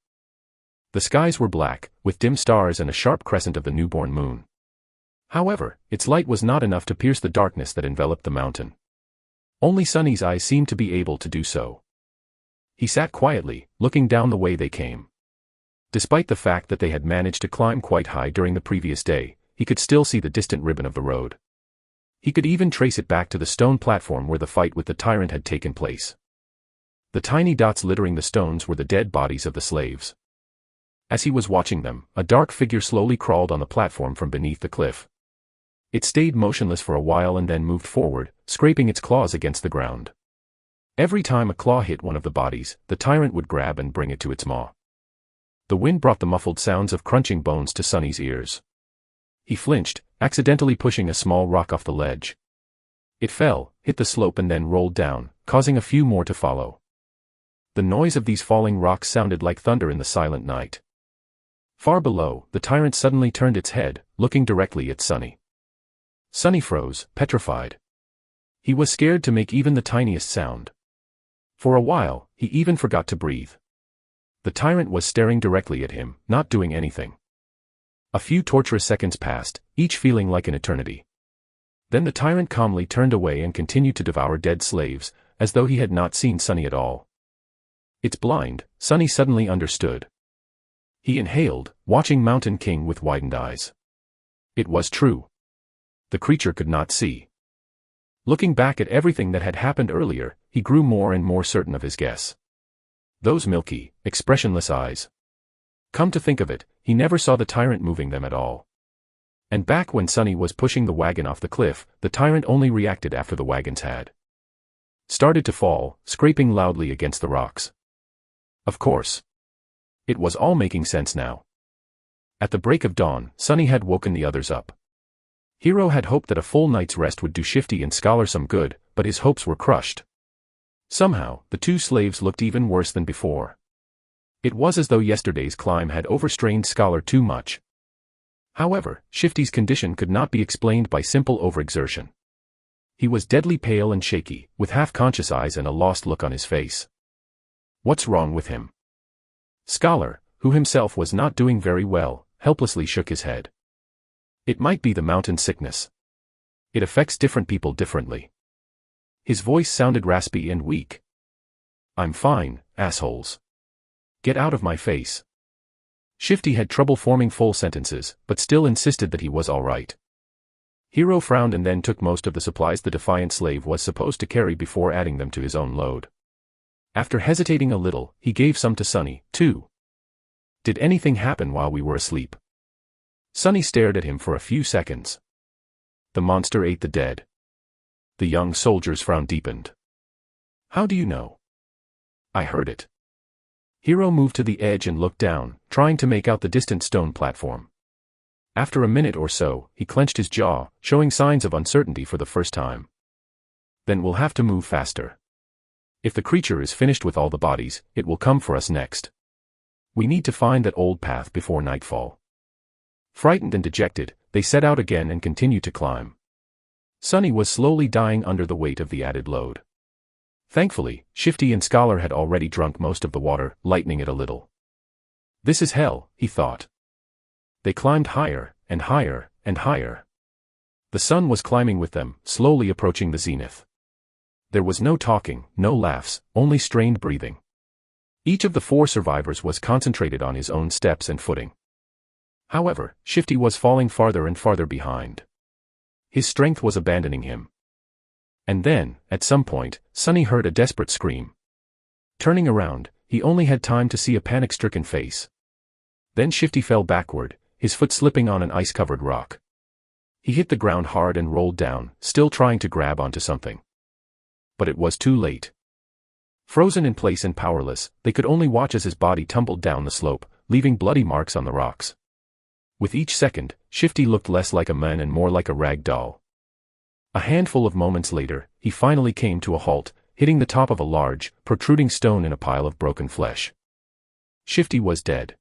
The skies were black, with dim stars and a sharp crescent of the newborn moon. However, its light was not enough to pierce the darkness that enveloped the mountain. Only Sunny's eyes seemed to be able to do so. He sat quietly, looking down the way they came. Despite the fact that they had managed to climb quite high during the previous day, he could still see the distant ribbon of the road. He could even trace it back to the stone platform where the fight with the tyrant had taken place. The tiny dots littering the stones were the dead bodies of the slaves. As he was watching them, a dark figure slowly crawled on the platform from beneath the cliff. It stayed motionless for a while and then moved forward, scraping its claws against the ground. Every time a claw hit one of the bodies, the tyrant would grab and bring it to its maw. The wind brought the muffled sounds of crunching bones to Sunny's ears. He flinched, accidentally pushing a small rock off the ledge. It fell, hit the slope and then rolled down, causing a few more to follow. The noise of these falling rocks sounded like thunder in the silent night. Far below, the tyrant suddenly turned its head, looking directly at Sunny. Sunny froze, petrified. He was scared to make even the tiniest sound. For a while, he even forgot to breathe. The tyrant was staring directly at him, not doing anything. A few torturous seconds passed, each feeling like an eternity. Then the tyrant calmly turned away and continued to devour dead slaves, as though he had not seen Sunny at all. "It's blind," Sunny suddenly understood. He inhaled, watching Mountain King with widened eyes. It was true. The creature could not see. Looking back at everything that had happened earlier, he grew more and more certain of his guess. Those milky, expressionless eyes. Come to think of it, he never saw the tyrant moving them at all. And back when Sunny was pushing the wagon off the cliff, the tyrant only reacted after the wagons had started to fall, scraping loudly against the rocks. Of course. It was all making sense now. At the break of dawn, Sunny had woken the others up. Hiro had hoped that a full night's rest would do Shifty and Scholar some good, but his hopes were crushed. Somehow, the two slaves looked even worse than before. It was as though yesterday's climb had overstrained Scholar too much. However, Shifty's condition could not be explained by simple overexertion. He was deadly pale and shaky, with half-conscious eyes and a lost look on his face. What's wrong with him? Scholar, who himself was not doing very well, helplessly shook his head. It might be the mountain sickness. It affects different people differently. His voice sounded raspy and weak. I'm fine, assholes. Get out of my face. Shifty had trouble forming full sentences, but still insisted that he was all right. Hiro frowned and then took most of the supplies the defiant slave was supposed to carry before adding them to his own load. After hesitating a little, he gave some to Sunny, too. Did anything happen while we were asleep? Sunny stared at him for a few seconds. The monster ate the dead. The young soldier's frown deepened. How do you know? I heard it. Hiro moved to the edge and looked down, trying to make out the distant stone platform. After a minute or so, he clenched his jaw, showing signs of uncertainty for the first time. Then we'll have to move faster. If the creature is finished with all the bodies, it will come for us next. We need to find that old path before nightfall. Frightened and dejected, they set out again and continued to climb. Sunny was slowly dying under the weight of the added load. Thankfully, Shifty and Scholar had already drunk most of the water, lightening it a little. This is hell, he thought. They climbed higher, and higher, and higher. The sun was climbing with them, slowly approaching the zenith. There was no talking, no laughs, only strained breathing. Each of the 4 survivors was concentrated on his own steps and footing. However, Shifty was falling farther and farther behind. His strength was abandoning him. And then, at some point, Sunny heard a desperate scream. Turning around, he only had time to see a panic-stricken face. Then Shifty fell backward, his foot slipping on an ice-covered rock. He hit the ground hard and rolled down, still trying to grab onto something. But it was too late. Frozen in place and powerless, they could only watch as his body tumbled down the slope, leaving bloody marks on the rocks. With each second, Shifty looked less like a man and more like a rag doll. A handful of moments later, he finally came to a halt, hitting the top of a large, protruding stone in a pile of broken flesh. Shifty was dead.